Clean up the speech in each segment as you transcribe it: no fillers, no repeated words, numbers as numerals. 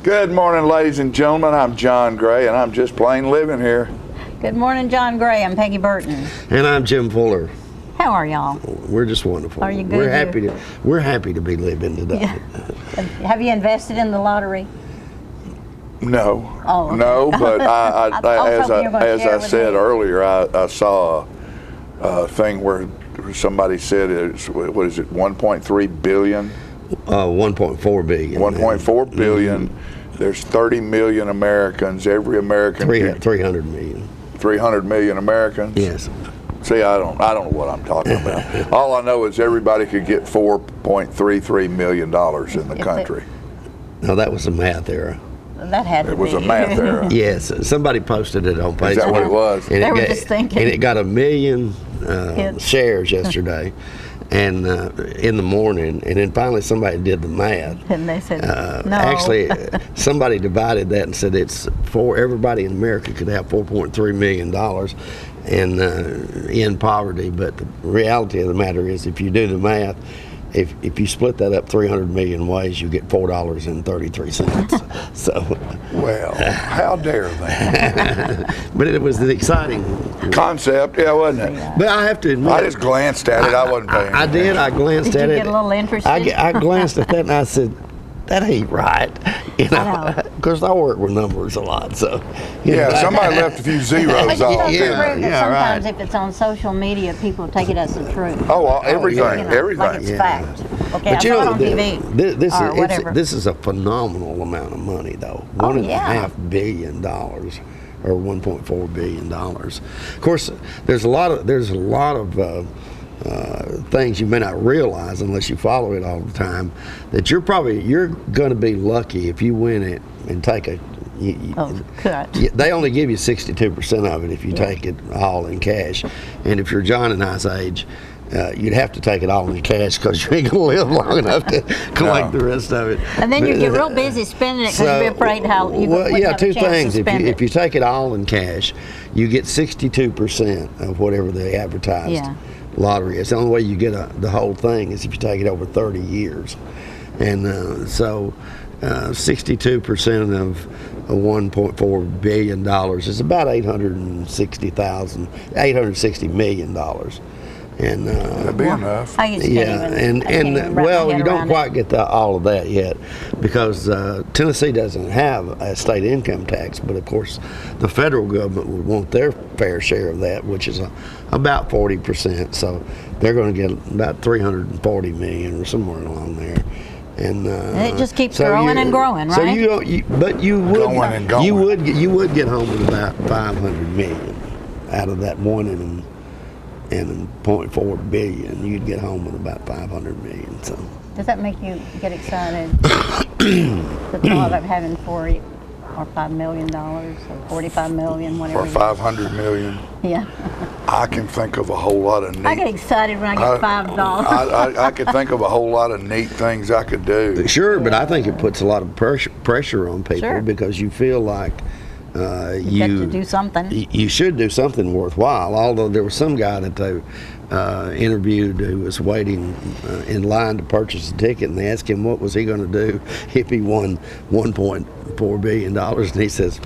Good morning, ladies and gentlemen. I'm John Gray, and I'm just plain living here. Good morning, John Gray. I'm Peggy Burton. And I'm Jim Fuller. How are y'all? We're just wonderful. Are you good? We're happy to be living today. Yeah. Have you invested in the lottery? No. Oh, okay. No, but was hoping you were gonna as share I with said me. earlier, I saw a thing where somebody said it's, what is it, 1.3 billion? 1.4 billion. 1.4 billion. There's 30 million Americans. Every American. 300 million. 300 million Americans. Yes. See, I don't know what I'm talking about. All I know is everybody could get $4.33 million in the country. No, that was the math era. That had to be. It was a math era. Yes, somebody posted it on Facebook. Is that what it was? And They were just thinking. And it got 1 million Hits. shares yesterday, and in the morning, and then finally somebody did the math. And they said, no. Actually, somebody divided that and said it's for everybody in America could have $4.3 million and in poverty. But the reality of the matter is, if you do the math, if you split that up 300 million ways, you get $4.33. So, Well, how dare they? but it was an exciting Concept, yeah, wasn't it? But I have to admit, I just glanced at it. I wasn't paying I did. I glanced Did at you it. get a little interested? I glanced at that and I said, "That ain't right." You know, I know. because I work with numbers a lot, so. you know. Yeah, somebody left a few zeros But you off. don't Yeah, prove that yeah, sometimes right. if it's on social media, people take it as the truth. Oh, well, everything, yeah. You know, everything. Like it's Yeah. fact. Okay, But I you saw it know, on TV or whatever. this is a phenomenal amount of money, though. Oh, $1.5 billion, or $1.4 billion. Of course, there's a lot of things you may not realize unless you follow it all the time. That you're going to be lucky if you win it and take a. Cut. They only give you 62% of it if you take it all in cash, and if you're John and I's age, you'd have to take it all in cash because you ain't gonna live long enough to collect the rest of it. And then you get real busy spending it because you'll be afraid how you wouldn't have a two chance things. to spend If you it. take it all in cash, you get 62% of whatever the advertised Yeah. lottery is. The only way you get the whole thing is if you take it over 30 years, and so 62% of $1.4 billion is about $860 million. And That'd be enough. I just can't yeah, even, I can't even wrap my well, head you don't around quite get all of that yet, because Tennessee doesn't have a state income tax, but of course the federal government would want their fair share of that, which is about 40%. So they're going to get about 340 million or somewhere along there. And it just keeps so growing and growing, So right? but you would Going and going. you would get home with about 500 million out of that 1.4 billion. You'd get home with about 500 million. So Does that make you get excited? The thought of having $4 or $5 million or 45 million, whatever. For 500 million, Yeah. I can think of a whole lot of neat. I get excited when I get $5. I could think of a whole lot of neat things I could do. sure, but I think it puts a lot of pressure on people Sure. because you feel like You got to do something. You should do something worthwhile. Although there was some guy that they interviewed who was waiting in line to purchase a ticket, and they asked him what was he going to do if he won $1.4 billion, and he says,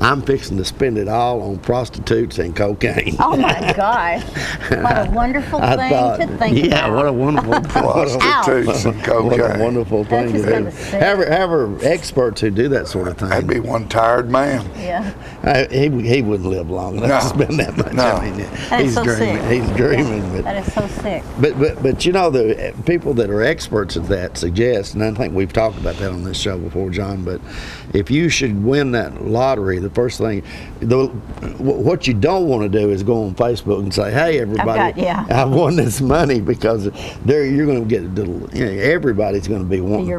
"I'm fixing to spend it all on prostitutes and cocaine." Oh my gosh. What a wonderful thing to think about. Yeah, what a wonderful Prostitutes and What a cocaine. wonderful thing That's to just do. kinda sick. Have experts who do that sort of thing. That'd be one tired man. Yeah. He wouldn't live long enough to spend that much. No. I mean, That is he's so dreaming. sick. He's dreaming, That is so sick. but you know, the people that are experts at that suggest, and I think we've talked about that on this show before, John. But if you should win that lottery, the first thing, what you don't want to do is go on Facebook and say, "Hey, everybody, I've won this money," because you're going to get everybody's going to be wanting a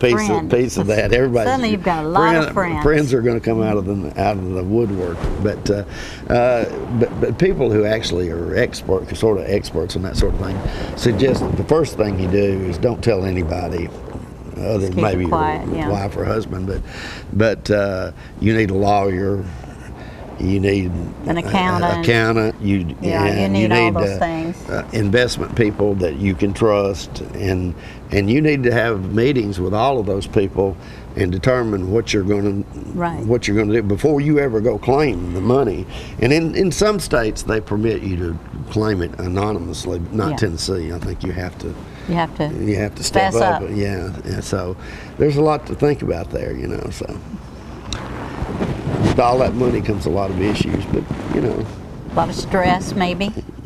piece of that. Everybody. Suddenly you've got a lot of friends. Friends are going to come out of the woodwork. But people who actually are sort of experts on that sort of thing, suggest that the first thing you do is don't tell anybody, other than maybe your wife or husband. But you need a lawyer. You need an accountant. You need all those things. Investment people that you can trust, and you need to have meetings with all of those people and determine what you're going Right. to do before you ever go claim the money. And in some states they permit you to claim it anonymously. Not Yeah. Tennessee. I think you have to. You have to. You have to step Fess up. up. Yeah. So there's a lot to think about there, So with all that money comes a lot of issues, but A lot of stress, maybe.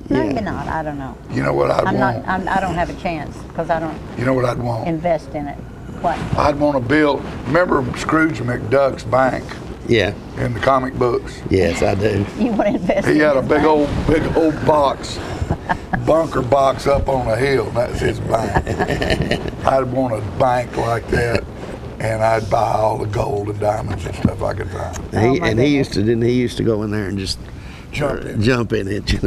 Yeah. Maybe not. I don't know. You know what I'd I'm want? not. I don't have a chance because I don't You know what I'd want? invest in it. What? I'd want to build. Remember Scrooge McDuck's bank yeah. in the comic books? Yes, I do. You want to invest? He in had a this big bank? old box, bunker box up on a hill. And that's his bank. I'd want a bank like that, and I'd buy all the gold and diamonds and stuff I could find. He my used to, didn't he? Used to go in there and just jump in it,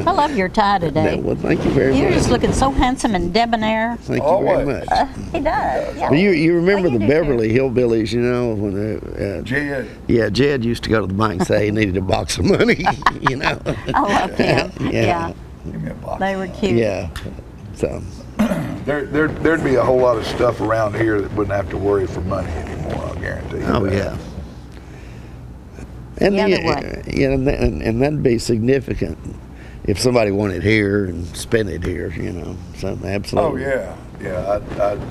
I love your tie today. Well, thank you very You're much. just looking so handsome and debonair. Thank you Always. very much. He does. Yeah. Well, you remember Well, you the do, Beverly Hillbillies, when Jed, yeah, Jed used to go to the bank and say he needed a box of money, I loved him. Yeah. give me a box. They were cute. Yeah. So, There'd be a whole lot of stuff around here that wouldn't have to worry for money anymore. I'll guarantee you. oh that. yeah. And The other way. yeah, and that'd be significant if somebody wanted here and spent it here, So Oh absolutely. yeah.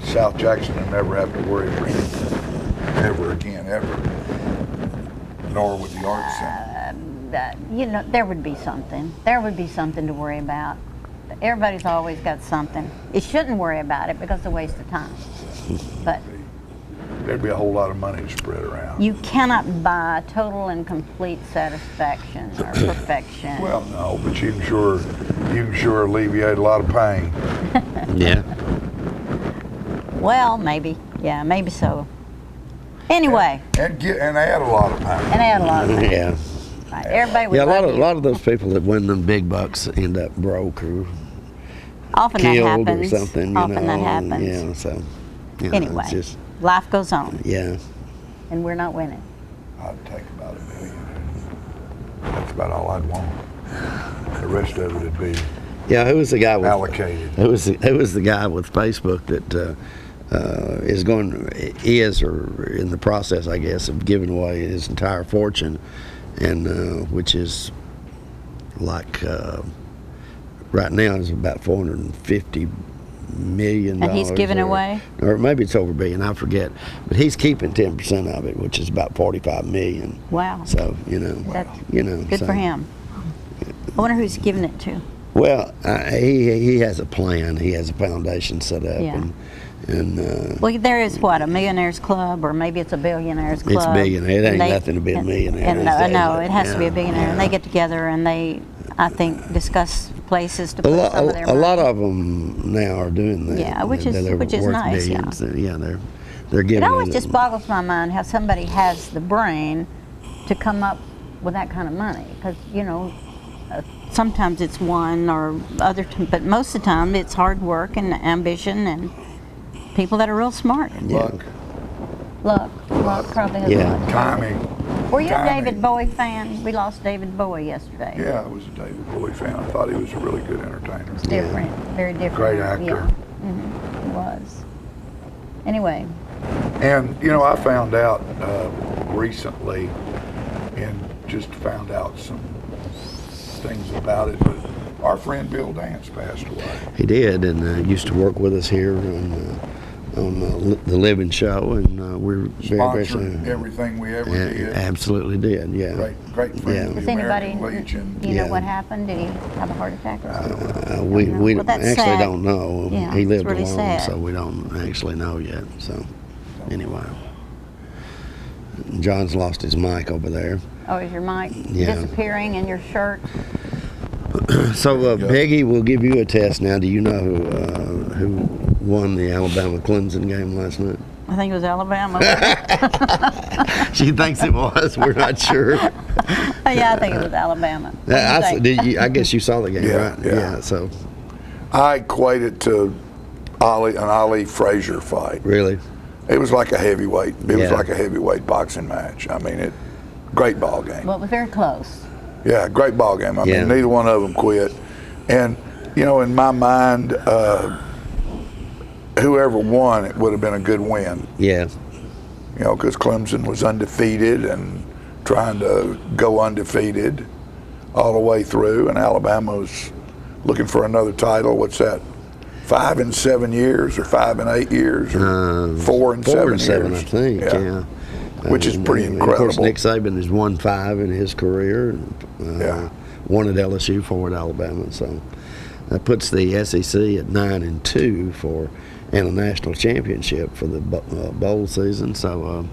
South Jackson would never have to worry for anything ever again, ever. Nor would the Art Center. There would be something. There would be something to worry about. Everybody's always got something. You shouldn't worry about it because it's a waste of time. But There'd be a whole lot of money to spread around. you cannot buy total and complete satisfaction or perfection. Well, no, but you can sure alleviate a lot of pain. Yeah. Well, maybe. Yeah, maybe so. Anyway, And add a lot of pain. and add a lot of money. Yeah. Right. Everybody would Yeah, love a you. lot of those people that win them big bucks end up broke or Often that killed happens. or something. Often that and, happens. Yeah, so Anyway, it's just, life goes on, yeah. and we're not winning. I'd take about $1 million. That's about all I'd want. The rest of it would be Yeah, who was the guy with allocated. Who was the guy with Facebook that is or in the process, I guess, of giving away his entire fortune, and which is like right now is about $450 million. And he's giving away? or maybe it's over $1 billion. I forget, but he's keeping 10% of it, which is about $45 million. Wow. So That's good so- for him. I wonder who's giving it to. Well, he has a plan. He has a foundation set up, Yeah. and Well, there is what, a millionaires club, or maybe it's a billionaires club. it's billionaire. It ain't And they- nothing to be a millionaire. And these no, days. no, it has to be a Yeah, billionaire. And they yeah. get together and they, I think, discuss places to A put lot, some of their a money. lot of them now are doing that. Yeah, which is- They're which is worth nice, yeah. billions. Yeah, they're giving. It always it- just boggles my mind how somebody has the brain to come up with that kind of money. Because, sometimes it's one or other, but most of the time it's hard work and ambition and people that are real smart. Luck, Luck probably has Yeah. luck. timing. Were you a Timing. David Bowie fan? We lost David Bowie yesterday. Yeah, I was a David Bowie fan. I thought he was a really good entertainer. Different, very different. Great actor. Yeah, he was. Anyway, And I found out recently, and just found out some things about it. But our friend Bill Dance passed away. He did, and used to work with us here on the Living Show, and we're very Sponsored everything we ever did. absolutely did. Yeah. Great friend Yeah. of does the anybody, American Legion. do you know Yeah. what happened? Did he have a heart attack or something? We Well, that's actually sad. don't know. Yeah, He it's lived really alone, sad. so we don't actually know yet. So, anyway, John's lost his mic over there. Oh, is your mic Yeah. disappearing in your shirt? So, Peggy, we'll give you a test now. Do you know who won the Alabama-Clemson game last night? I think it was Alabama. She thinks it was. We're not sure. Yeah, I think it was Alabama. What do you think? I guess you saw the game, Yeah, right? yeah. So, I equate it to an Ali Frazier fight. really, It was like a heavyweight. It was Yeah. like a heavyweight boxing match. I mean, great ball game. Well, it was very close. Yeah, great ball game. I Yeah. mean, neither one of them quit. And in my mind, whoever won, it would have been a good win. yeah. you know, because Clemson was undefeated and trying to go undefeated all the way through, and Alabama was looking for another title. What's that? 5 in 7 years, or 5 in 8 years, or 4 in 7 years. I think. Yeah. Which is pretty incredible. Of course, Nick Saban has won 5 in his career. One at LSU, 4 at Alabama. So that puts the SEC at 9-2 and a national championship for the bowl season. So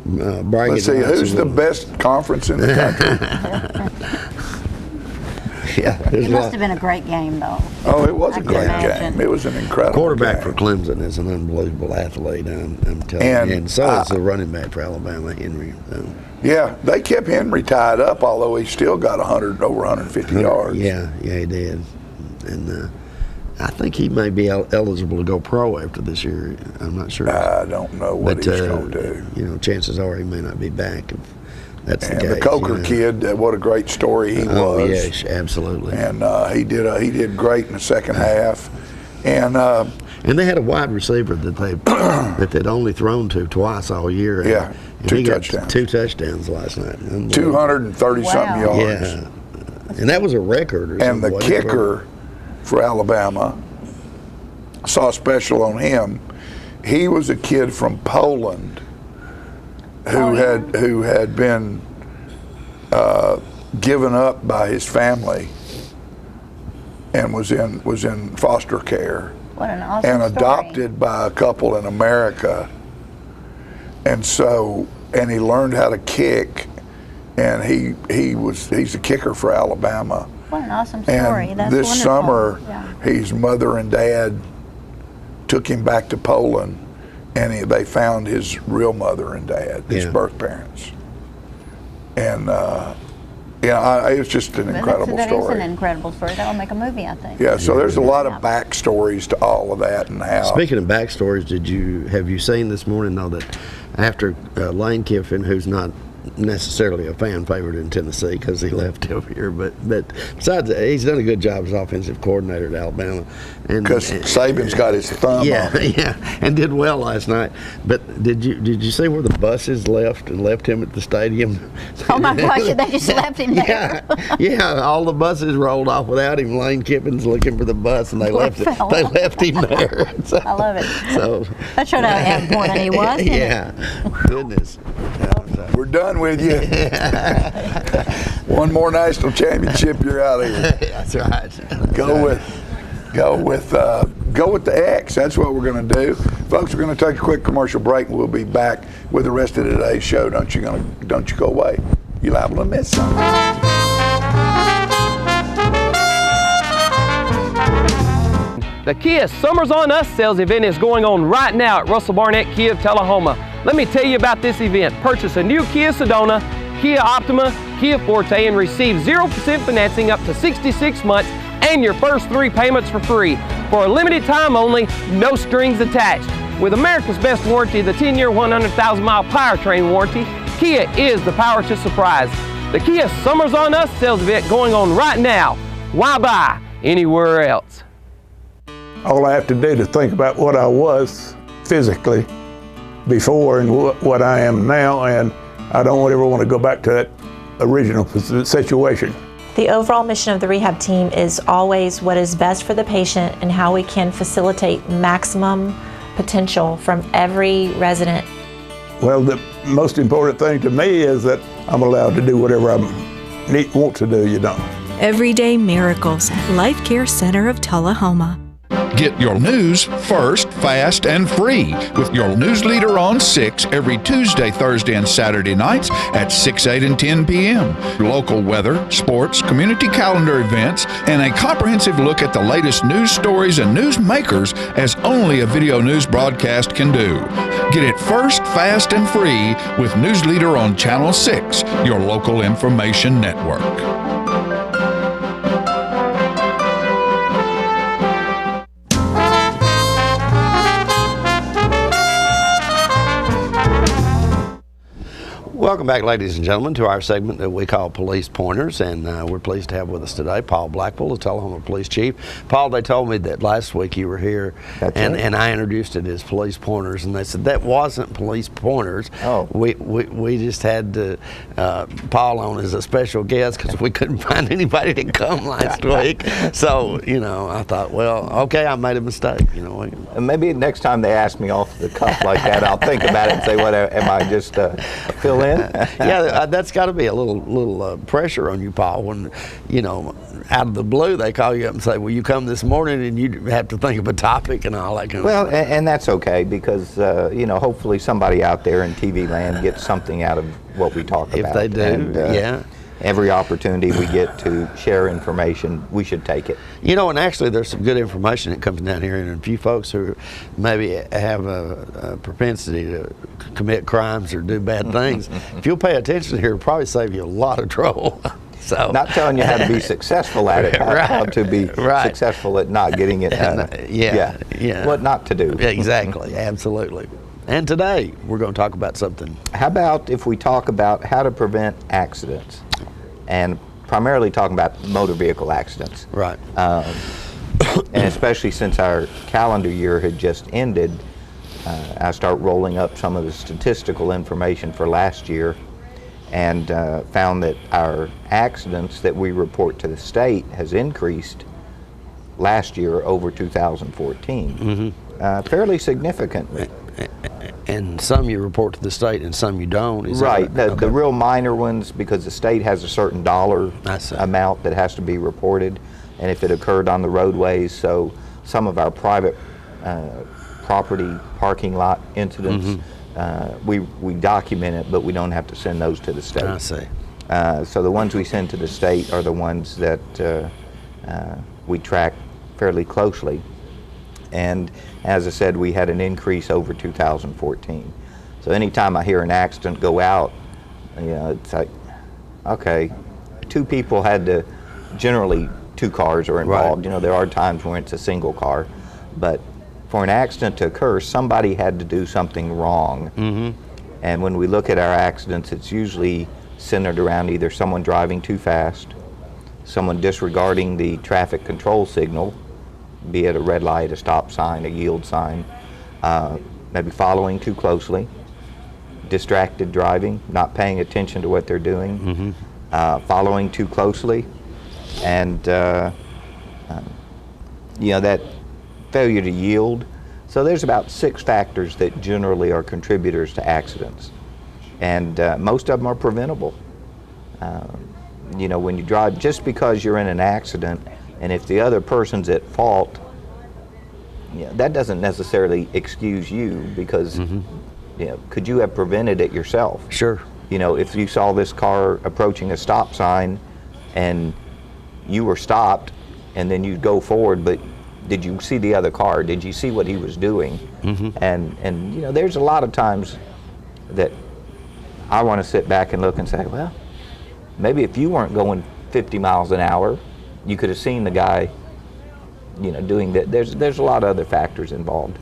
bragging. Let's see, who's the best conference in the country? Yeah, It must have been a great game, though. Oh, it was a I can great imagine. game. It was an incredible quarterback game. for Clemson is an unbelievable athlete. I'm telling you, and so is the running back for Alabama, Henry. Yeah, they kept Henry tied up, although he still got over 150 yards. Yeah, he did. And I think he may be eligible to go pro after this year. I'm not sure. I don't know what he's going to do. You know, chances are he may not be back if that's the case. The Coker kid, what a great story he was. Oh, yes, absolutely. And he did great in the second half. And they had a wide receiver that they'd only thrown to twice all year. Yeah, and 2 he got touchdowns. 2 touchdowns last night. 230-something Wow. yards. Yeah, and that was a record. Or And the something, wasn't it? kicker for Alabama, saw a special on him. He was a kid from Poland who had been given up by his family and was in foster care. What an awesome And story. adopted by a couple in America. And he learned how to kick, and he's a kicker for Alabama. What an awesome story. And That's this wonderful. summer, Yeah. his mother and dad took him back to Poland, and they found his real mother and dad, his birth parents. And it was just an incredible That story. is an incredible story. That'll make a movie, I think. Yeah, so there's a lot of backstories to all of that, and how. Speaking of backstories, have you seen this morning, though, that after Lane Kiffin, who's not necessarily a fan favorite in Tennessee because he left over here, but besides that, he's done a good job as offensive coordinator at Alabama. Because Saban's got his thumb on it. Yeah, and did well last night. But did you see where the buses left him at the stadium? Oh my gosh, they just left him there. Yeah, all the buses rolled off without him. Lane Kiffin's looking for the bus, and they Poor left fella. They left him there. So, I love it. So That showed how important he was, didn't it? yeah, goodness. We're done with you. One more national championship, you're out of here. That's right. Go with the X. That's what we're going to do, folks. We're going to take a quick commercial break, and we'll be back with the rest of today's show. Don't you go away. You're liable to miss something. The Kia Summers on Us sales event is going on right now at Russell Barnett Kia of Tullahoma. Let me tell you about this event. Purchase a new Kia Sedona, Kia Optima, Kia Forte, and receive 0% financing up to 66 months and your first 3 payments for free. For a limited time only, no strings attached. With America's best warranty, the 10-year, 100,000-mile powertrain warranty, Kia is the power to surprise. The Kia Summers on Us sales event going on right now. Why buy anywhere else? All I have to do to think about what I was physically before and what I am now, and I don't ever want to go back to that original situation. The overall mission of the rehab team is always what is best for the patient and how we can facilitate maximum potential from every resident. Well, the most important thing to me is that I'm allowed to do whatever I want to do, Everyday Miracles at Life Care Center of Tullahoma. Get your news first, fast, and free with your news leader on 6 every Tuesday, Thursday, and Saturday nights at 6, 8, and 10 p.m. Local weather, sports, community calendar events, and a comprehensive look at the latest news stories and news makers as only a video news broadcast can do. Get it first, fast, and free with News Leader on Channel 6, your local information network. Welcome back, ladies and gentlemen, to our segment that we call Police Pointers, and we're pleased to have with us today Paul Blackwell, the Tullahoma Police Chief. Paul, they told me that last week you were here, and I introduced it as Police Pointers, and they said that wasn't Police Pointers. Oh. We just had Paul on as a special guest because we couldn't find anybody to come last week. So, you know, I thought, well, okay, I made a mistake. You know, Maybe next time they ask me off the cuff like that, I'll think about it and say, what am I just fill in? Yeah, that's got to be a little pressure on you, Paul, when, you know, out of the blue they call you up and say, will you come this morning, and you have to think of a topic and all that kind of stuff. Well, and that's okay because, you know, hopefully somebody out there in TV land gets something out of what we talk about. If they do, and, yeah. Every opportunity we get to share information, we should take it. You know, and actually there's some good information that comes down here, and a few folks who maybe have a propensity to commit crimes or do bad things, if you'll pay attention here, it'll probably save you a lot of trouble. So, not telling you how to be successful at it, how to be successful at not getting it. Yeah. What not to do. Exactly, absolutely. And today we're going to talk about something. How about if we talk about how to prevent accidents, and primarily talking about motor vehicle accidents. Right. And especially since our calendar year had just ended, I start rolling up some of the statistical information for last year, and found that our accidents that we report to the state has increased last year over 2014, fairly significantly. And some you report to the state and some you don't. Is right. That right? The real minor ones, because the state has a certain dollar amount that has to be reported, and if it occurred on the roadways, so some of our private property parking lot incidents, we document it, but we don't have to send those to the state. I see. So the ones we send to the state are the ones that we track fairly closely. And as I said, we had an increase over 2014. So anytime I hear an accident go out, you know, it's like, okay, two people had to, generally 2 cars are involved. Right. You know, there are times when it's a single car, but for an accident to occur, somebody had to do something wrong. And when we look at our accidents, it's usually centered around either someone driving too fast, someone disregarding the traffic control signal, be it a red light, a stop sign, a yield sign, maybe following too closely, distracted driving, not paying attention to what they're doing, following too closely, and you know, that failure to yield. So there's about 6 factors that generally are contributors to accidents, and most of them are preventable. You know, when you drive, just because you're in an accident, and if the other person's at fault, you know, that doesn't necessarily excuse you, because you know, could you have prevented it yourself? Sure. You know, if you saw this car approaching a stop sign and you were stopped, and then you go forward, but did you see the other car? Did you see what he was doing? And you know, there's a lot of times that I want to sit back and look and say, well, maybe if you weren't going 50 miles an hour, you could have seen the guy, you know, doing that. There's a lot of other factors involved.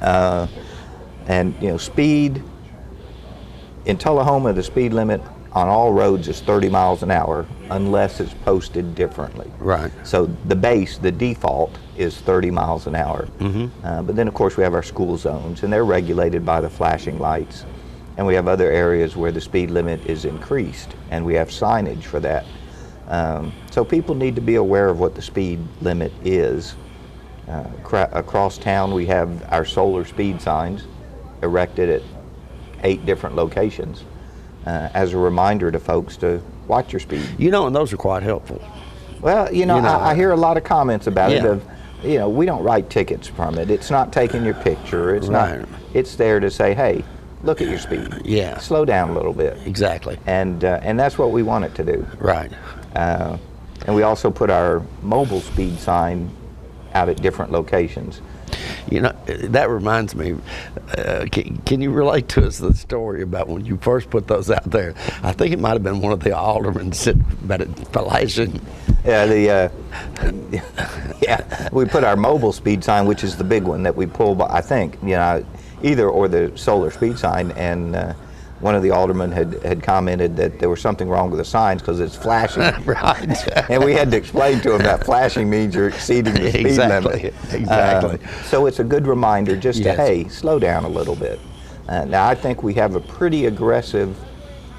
And you know, speed in Tullahoma, the speed limit on all roads is 30 miles an hour unless it's posted differently. Right. So the base, the default, is 30 miles an hour. But then of course we have our school zones, and they're regulated by the flashing lights. And we have other areas where the speed limit is increased, and we have signage for that. So people need to be aware of what the speed limit is. Across town we have our solar speed signs erected at 8 different locations as a reminder to folks to watch your speed. You know, and those are quite helpful. Well, you know, I hear a lot of comments about it of, you know, we don't write tickets from it. It's not taking your picture. It's not. It's there to say, hey, look at your speed. Yeah. Slow down a little bit. Exactly. And that's what we want it to do. Right. And we also put our mobile speed sign out at different locations. You know, that reminds me, can you relate to us the story about when you first put those out there? I think it might have been one of the aldermen said about it flashing. Yeah, we put our mobile speed sign, which is the big one that we pull by, I think, you know, either or the solar speed sign, and one of the aldermen had commented that there was something wrong with the signs because it's flashing. Right. And we had to explain to him that flashing means you're exceeding the speed limit. Exactly. So it's a good reminder just Yes. to, hey, slow down a little bit. Now, I think we have a pretty aggressive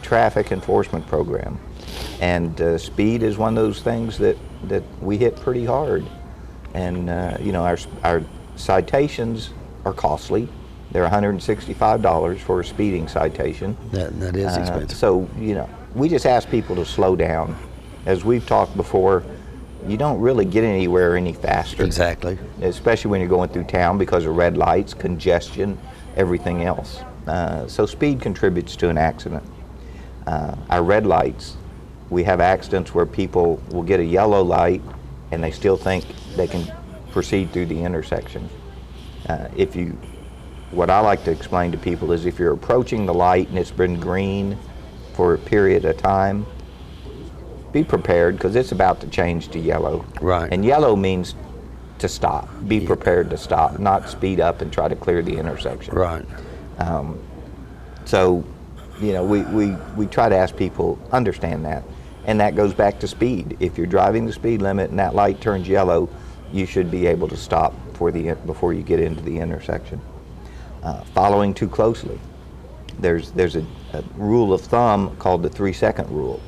traffic enforcement program. And speed is one of those things that we hit pretty hard. And, our citations are costly. They're $165 for a speeding citation. That is expensive. So, we just ask people to slow down. As we've talked before, you don't really get anywhere any faster. Exactly. Especially when you're going through town because of red lights, congestion, everything else. So speed contributes to an accident. Our red lights, we have accidents where people will get a yellow light and they still think they can proceed through the intersection. What I like to explain to people is if you're approaching the light and it's been green for a period of time, be prepared because it's about to change to yellow. Right. And yellow means to stop. Be prepared to stop, not speed up and try to clear the intersection. Right. So, we try to ask people, understand that. And that goes back to speed. If you're driving the speed limit and that light turns yellow, you should be able to stop before you get into the intersection. Following too closely. There's a rule of thumb called the 3-second rule,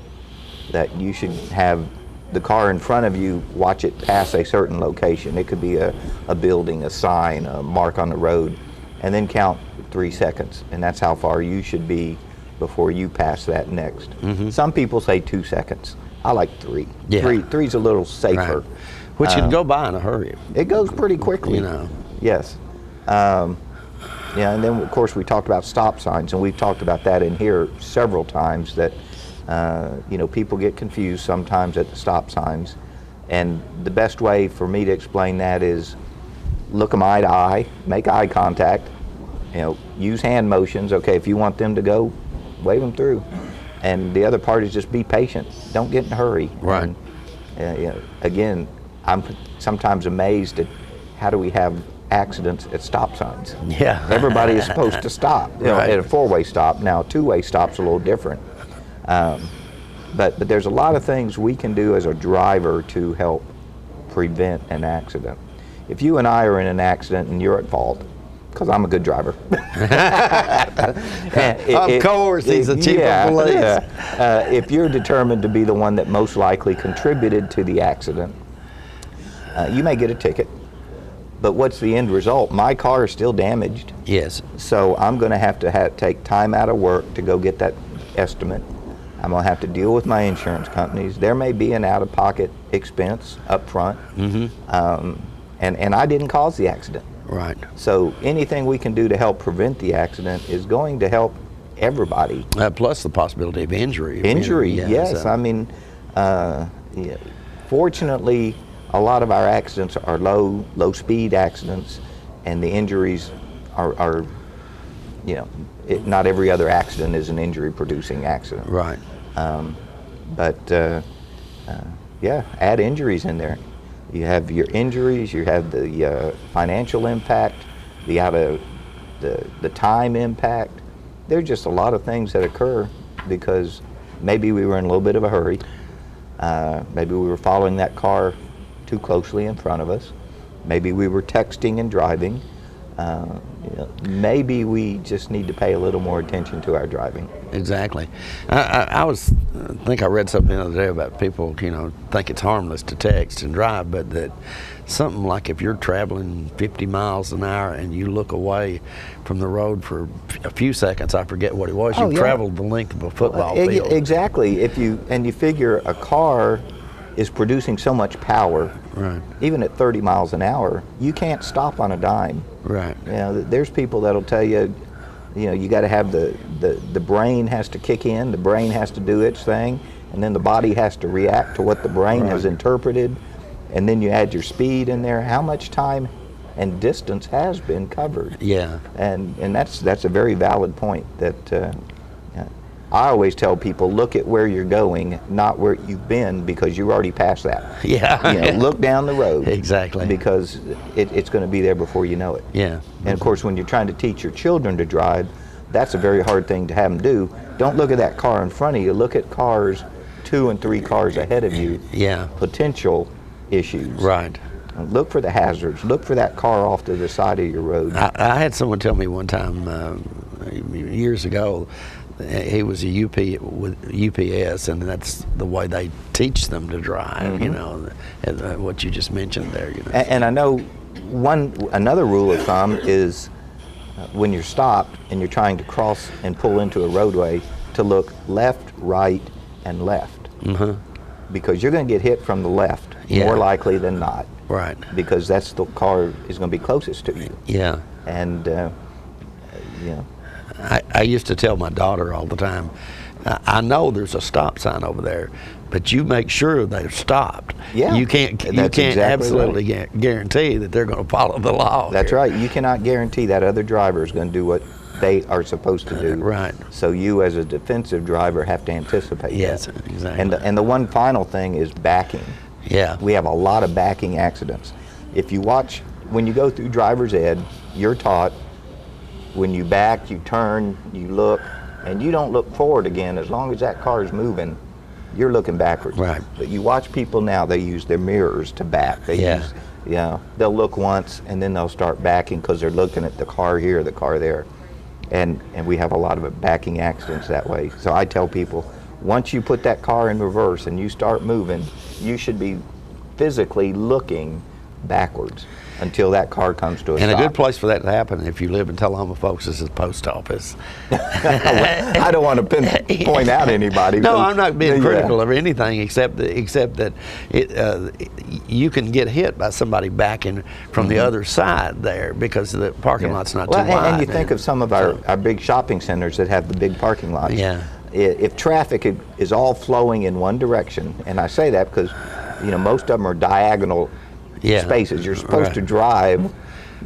that you should have the car in front of you watch it pass a certain location. It could be a building, a sign, a mark on the road, and then count 3 seconds. And that's how far you should be before you pass that next. Some people say 2 seconds. I like 3. Yeah. Three's a little safer. Right. Which can go by in a hurry. It goes pretty quickly. Yes. And then of course we talked about stop signs, and we've talked about that in here several times, that people get confused sometimes at the stop signs. And the best way for me to explain that is look them eye to eye, make eye contact, use hand motions. Okay, if you want them to go, wave them through. And the other part is just be patient. Don't get in a hurry. Right. And, again, I'm sometimes amazed at how do we have accidents at stop signs. Yeah. Everybody is supposed to stop Right. at a 4-way stop. Now, a 2-way stop's a little different. But there's a lot of things we can do as a driver to help prevent an accident. If you and I are in an accident and you're at fault, because I'm a good driver. Of course, he's a chief of police. If you're determined to be the one that most likely contributed to the accident, you may get a ticket. But what's the end result? My car is still damaged. Yes. So I'm going to have to take time out of work to go get that estimate. I'm going to have to deal with my insurance companies. There may be an out-of-pocket expense up front. And I didn't cause the accident. Right. So anything we can do to help prevent the accident is going to help everybody. Plus the possibility of injury. Yes. So. I mean, fortunately, a lot of our accidents are low speed accidents, and the injuries are not every other accident is an injury producing accident. Right. Add injuries in there. You have your injuries, you have the financial impact, the time impact. There's just a lot of things that occur because maybe we were in a little bit of a hurry. Maybe we were following that car too closely in front of us. Maybe we were texting and driving. Maybe we just need to pay a little more attention to our driving. Exactly. I think I read something the other day about people, think it's harmless to text and drive, but that something like if you're traveling 50 miles an hour and you look away from the road for a few seconds, I forget what it was, you've traveled the length of a football field. Exactly. If you figure a car is producing so much power, right, even at 30 miles an hour, you can't stop on a dime. Right. There's people that'll tell you, you got to have the brain has to kick in, the brain has to do its thing, and then the body has to react to what the brain has interpreted, and then you add your speed in there. How much time and distance has been covered? Yeah. And that's a very valid point. That I always tell people, look at where you're going, not where you've been, because you've already passed that. Yeah. Look down the road. Exactly. Because it's going to be there before you know it. Yeah. And of course, when you're trying to teach your children to drive, that's a very hard thing to have them do. Don't look at that car in front of you. Look at cars 2 and 3 cars ahead of you. Yeah. Potential issues. Right. Look for the hazards. Look for that car off to the side of your road. I had someone tell me one time years ago, he was a with UPS, and that's the way they teach them to drive. You know, what you just mentioned there. You know. And I know another rule of thumb is when you're stopped and you're trying to cross and pull into a roadway, to look left, right, and left. Because you're going to get hit from the left more likely than not. Right. Because that's the car is going to be closest to you. Yeah. And I used to tell my daughter all the time, I know there's a stop sign over there, but you make sure they're stopped. Yeah. You can't exactly absolutely guarantee that they're going to follow the law. That's right. You cannot guarantee that other driver is going to do what they are supposed to do. Right. So you, as a defensive driver, have to anticipate yes, that. exactly. And the one final thing is backing. Yeah. We have a lot of backing accidents. If you watch, when you go through driver's ed, you're taught when you back, you turn, you look, and you don't look forward again. As long as that car is moving, you're looking backwards. Right. But you watch people now, they use their mirrors to back. They use, they'll look once and then they'll start backing because they're looking at the car here, the car there. And we have a lot of backing accidents that way. So I tell people, once you put that car in reverse and you start moving, you should be physically looking backwards until that car comes to a stop. And a good place for that to happen, if you live in Tullahoma, folks, is the post office. I don't want to point out anybody. No, I'm not being critical of anything except that you can get hit by somebody backing from the other side there because the parking lot's not too wide. And you think of some of our big shopping centers that have the big parking lots. Yeah. If traffic is all flowing in one direction, and I say that because most of them are diagonal spaces. You're supposed to drive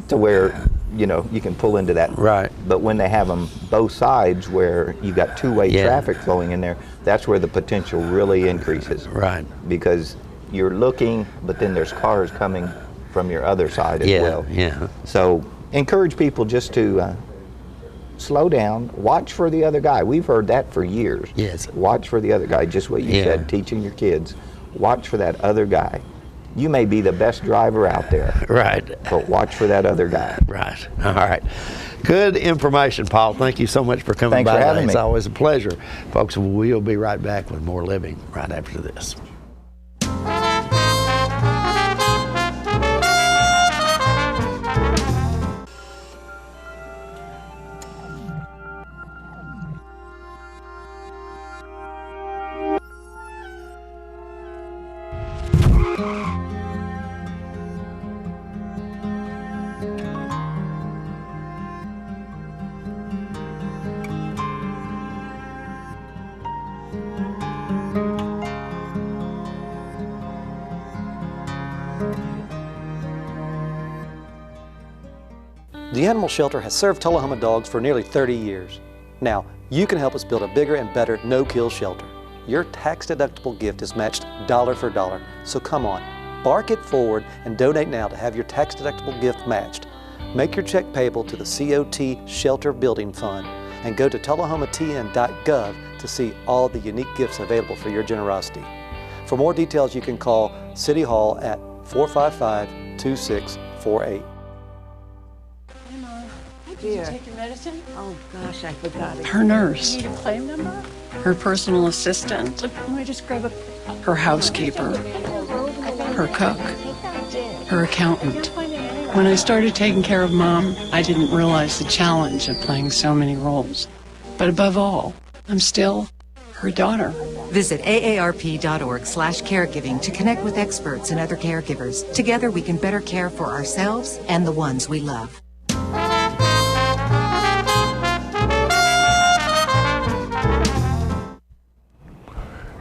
to where you can pull into that. Right. But when they have them both sides where you got two-way traffic flowing in there, that's where the potential really increases. Right. Because you're looking, but then there's cars coming from your other side as well. Yeah. So encourage people just to slow down, watch for the other guy. We've heard that for years. Yes. Watch for the other guy, just what you said, teaching your kids. Watch for that other guy. You may be the best driver out there. Right. But watch for that other guy. Right. All right. Good information, Paul. Thank you so much for coming Thanks by for having today. me. It's always a pleasure. Folks, we'll be right back with more living right after this. The Animal Shelter has served Tullahoma dogs for nearly 30 years. Now, you can help us build a bigger and better no-kill shelter. Your tax-deductible gift is matched dollar for dollar, so come on, bark it forward and donate now to have your tax-deductible gift matched. Make your check payable to the COT Shelter Building Fund and go to tullahomatn.gov to see all the unique gifts available for your generosity. For more details, you can call City Hall at 455-2648. Did you take your medicine? Oh gosh, I forgot it. Her nurse. You need a claim number? Her personal assistant. Let me just grab her housekeeper. Her cook. Her accountant. When I started taking care of Mom, I didn't realize the challenge of playing so many roles. But above all, I'm still her daughter. Visit aarp.org/caregiving to connect with experts and other caregivers. Together we can better care for ourselves and the ones we love.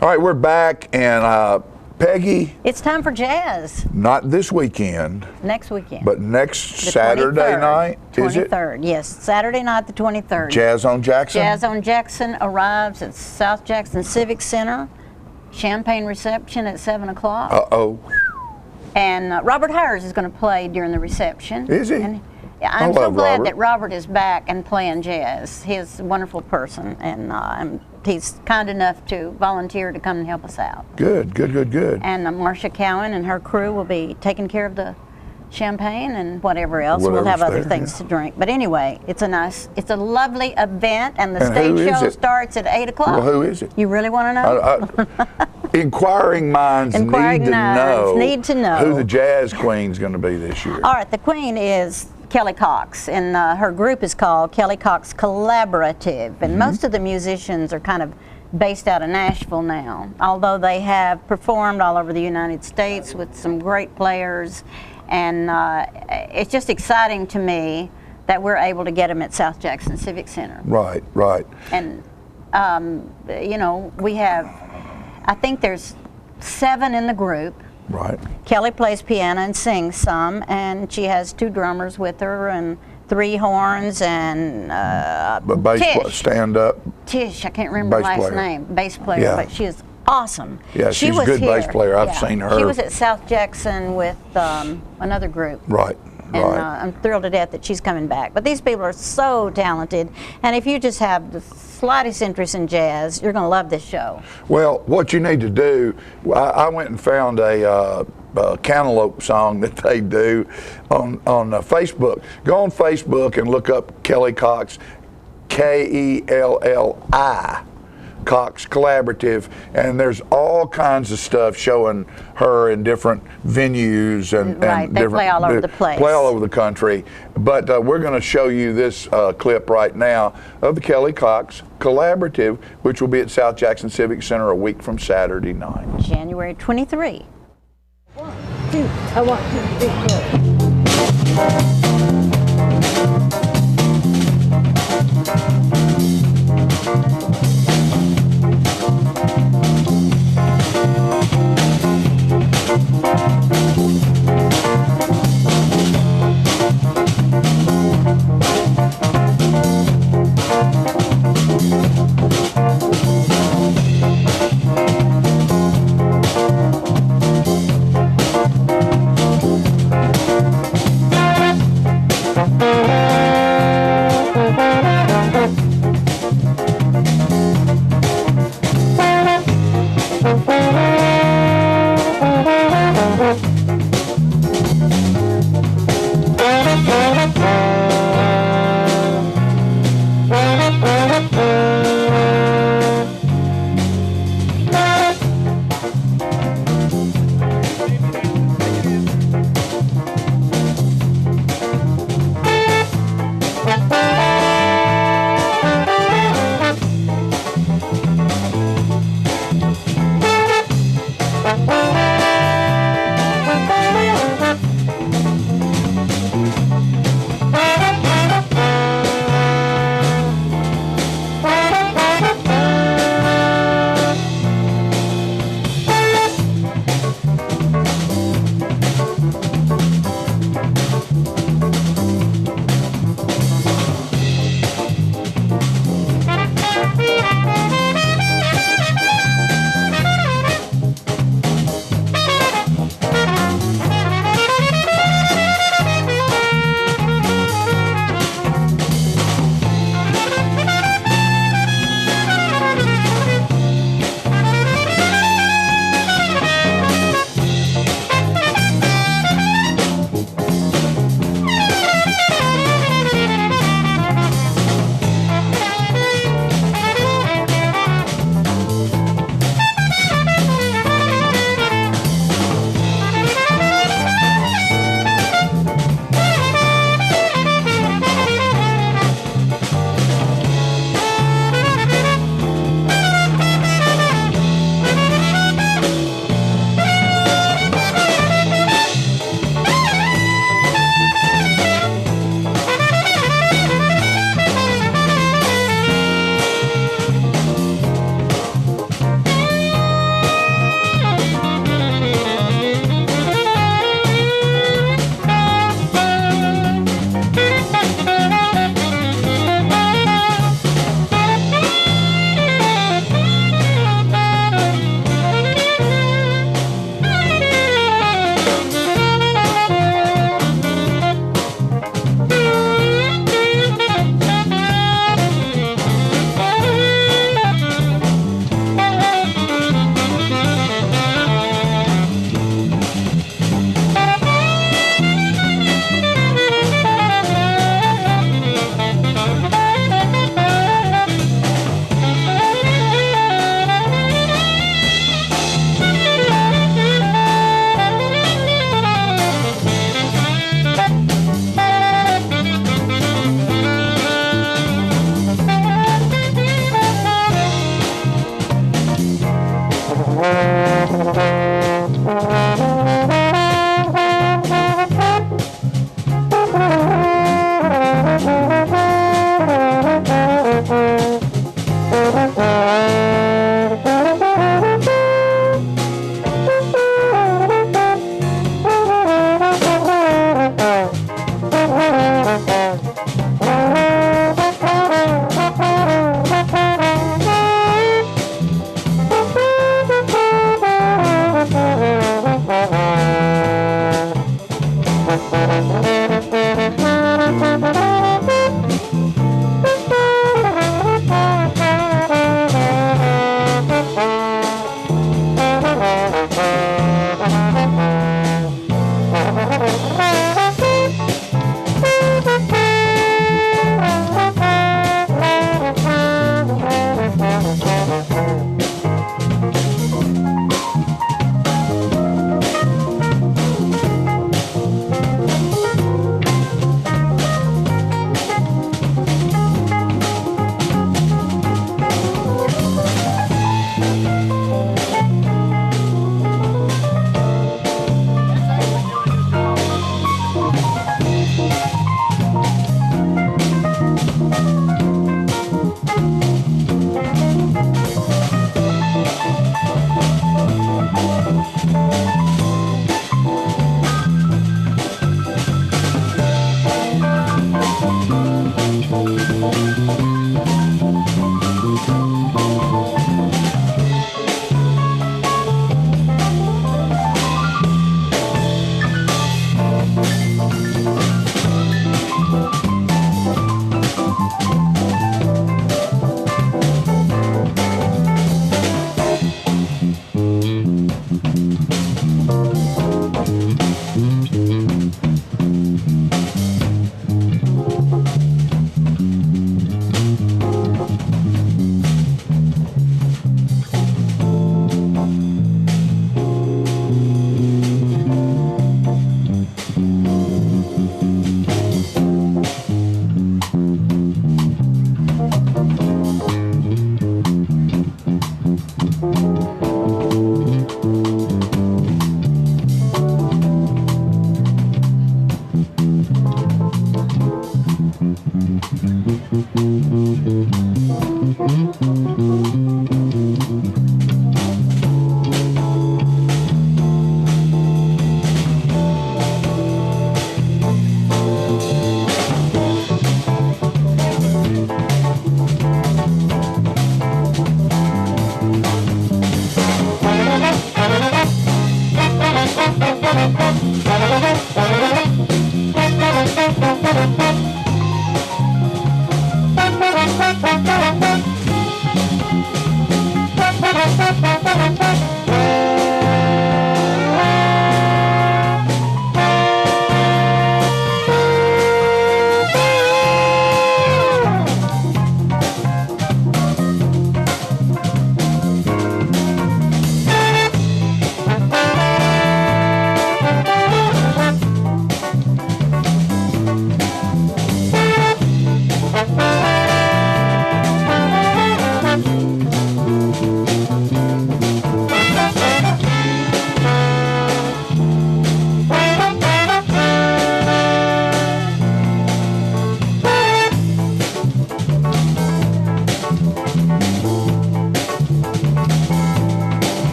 All right, we're back, and Peggy, It's time for jazz not this weekend, next weekend. but next The Saturday 23rd. night, is it? 23rd, yes. Saturday night, the 23rd. Jazz on Jackson? Jazz on Jackson arrives at South Jackson Civic Center. Champagne reception at 7 o'clock. Uh-oh. And Robert Hires is going to play during the reception. Is he? And I'm so love glad Robert. that Robert is back and playing jazz. He's a wonderful person, and he's kind enough to volunteer to come and help us out. Good. And Marcia Cowan and her crew will be taking care of the champagne and whatever else. We'll Whatever's have other there, things yeah. to drink. But anyway, it's a lovely event, and the And who stage is show it? starts at 8 o'clock. Well, who is it? You really want to know? Inquiring minds Inquiring need to minds know. need to know. Who the jazz queen's going to be this year. All right, the queen is Kelly Cox, and her group is called Kelly Cox Collaborative, and most of the musicians are kind of based out of Nashville now, although they have performed all over the United States with some great players, and it's just exciting to me that we're able to get them at South Jackson Civic Center. Right. And, you know, we have, I think there's 7 in the group. Right. Kelly plays piano and sings some, and she has 2 drummers with her and 3 horns and But bass Tish. stand up. Tish, I can't remember her Bass last player. name, bass player, Yeah. but she is awesome. Yeah, she she's a was good bass here. player. I've seen her. She was at South Jackson with another group. Right. And Right. I'm thrilled to death that she's coming back. But these people are so talented, and if you just have the slightest interest in jazz, you're going to love this show. Well, what you need to do, I went and found a Cantaloupe song that they do on Facebook. Go on Facebook and look up Kelly Cox, Kelli, Cox Collaborative, and there's all kinds of stuff showing her in different venues and Right, they different, play all over the place. Play all over the country. But we're going to show you this clip right now of the Kelly Cox Collaborative, which will be at South Jackson Civic Center a week from Saturday night. January 23. 1, 2, 1, 2, 3.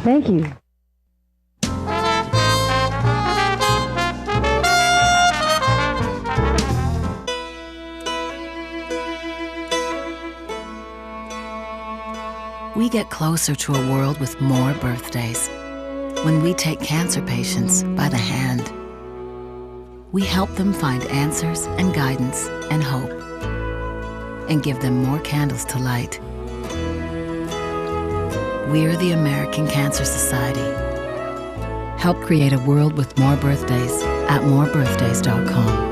Thank you. We get closer to a world with more birthdays. When we take cancer patients by the hand, we help them find answers and guidance and hope, and give them more candles to light. We're the American Cancer Society. Help create a world with more birthdays at morebirthdays.com.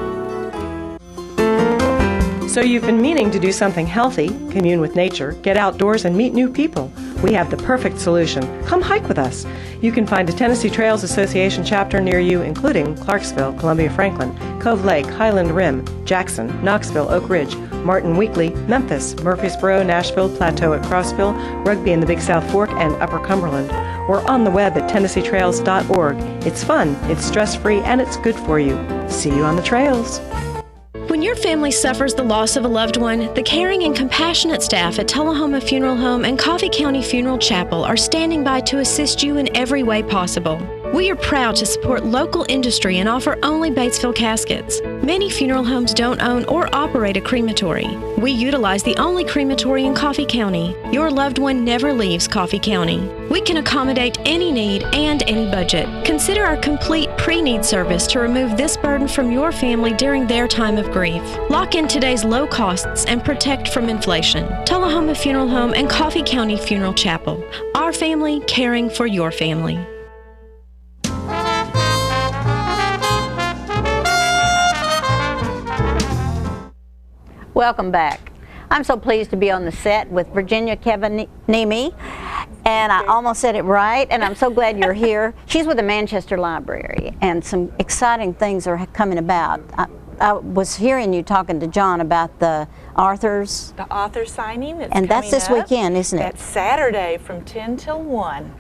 So you've been meaning to do something healthy, commune with nature, get outdoors, and meet new people. We have the perfect solution. Come hike with us. You can find a Tennessee Trails Association chapter near you, including Clarksville, Columbia Franklin, Cove Lake, Highland Rim, Jackson, Knoxville, Oak Ridge, Martin Weekly, Memphis, Murfreesboro, Nashville, Plateau at Crossville, Rugby in the Big South Fork, and Upper Cumberland. We're on the web at TennesseeTrails.org. It's fun, it's stress-free, and it's good for you. See you on the trails. When your family suffers the loss of a loved one, the caring and compassionate staff at Tullahoma Funeral Home and Coffee County Funeral Chapel are standing by to assist you in every way possible. We are proud to support local industry and offer only Batesville caskets. Many funeral homes don't own or operate a crematory. We utilize the only crematory in Coffee County. Your loved one never leaves Coffee County. We can accommodate any need and any budget. Consider our complete pre-need service to remove this burden from your family during their time of grief. Lock in today's low costs and protect from inflation. Tullahoma Funeral Home and Coffee County Funeral Chapel. Our family caring for your family. Welcome back. I'm so pleased to be on the set with Virginia Kevanimi, and I almost said it right, and I'm so glad you're here. She's with the Manchester Library, and some exciting things are coming about. I was hearing you talking to John about the authors. The author signing that's and that's this weekend, isn't it? That's Saturday from 10 till 1.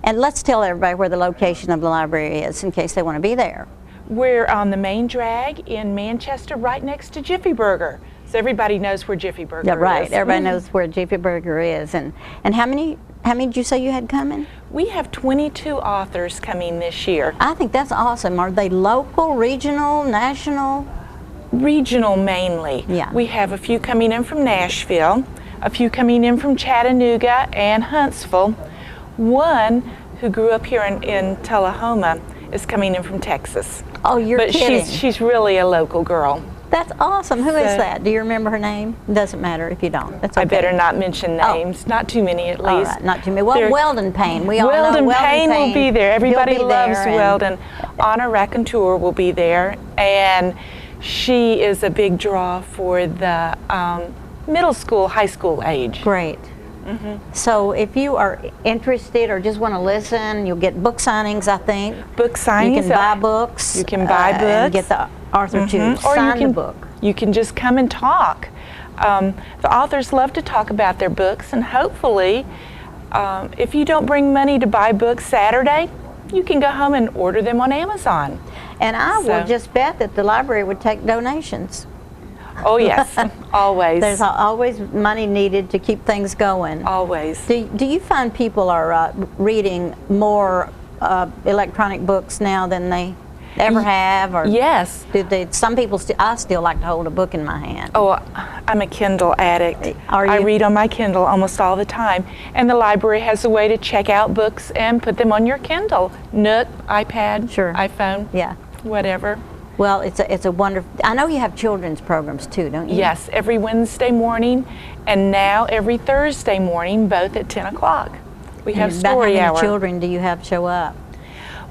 And let's tell everybody where the location of the library is in case they want to be there. We're on the main drag in Manchester, right next to Jiffy Burger. So everybody knows where Jiffy Burger is. Yeah, right. Everybody knows where Jiffy Burger is. And how many did you say you had coming? We have 22 authors coming this year. I think that's awesome. Are they local, regional, national? Regional mainly. Yeah. We have a few coming in from Nashville, a few coming in from Chattanooga and Huntsville. One who grew up here in Tullahoma is coming in from Texas. Oh, you're kidding. But she's really a local girl. That's awesome. Who is that? Do you remember her name? It doesn't matter if you don't. That's okay. I better not mention names. Not too many, at least. All right, not too many. Well, Weldon Payne. We all know Weldon Weldon Payne will be there. Everybody loves there, Weldon. Anna Raconteur will be there, and she is a big draw for the middle school, high school age. Great. So if you are interested or just want to listen, you'll get book signings, I think. Book signings. You can buy books. You can buy books. And get the author to sign the book. You can just come and talk. The authors love to talk about their books, and hopefully, if you don't bring money to buy books Saturday, you can go home and order them on Amazon. And I will just bet that the library would take donations. Oh yes, always. There's always money needed to keep things going. Always. Do you find people are reading more electronic books now than they ever have? Or yes. Some people I still like to hold a book in my hand. Oh, I'm a Kindle addict. Are you? I read on my Kindle almost all the time. And the library has a way to check out books and put them on your Kindle. Nook, iPad, iPhone, whatever. Well, it's a wonderful. I know you have children's programs too, don't you? Yes, every Wednesday morning, and now every Thursday morning, both at 10 o'clock. We have story hour. How many children do you have show up?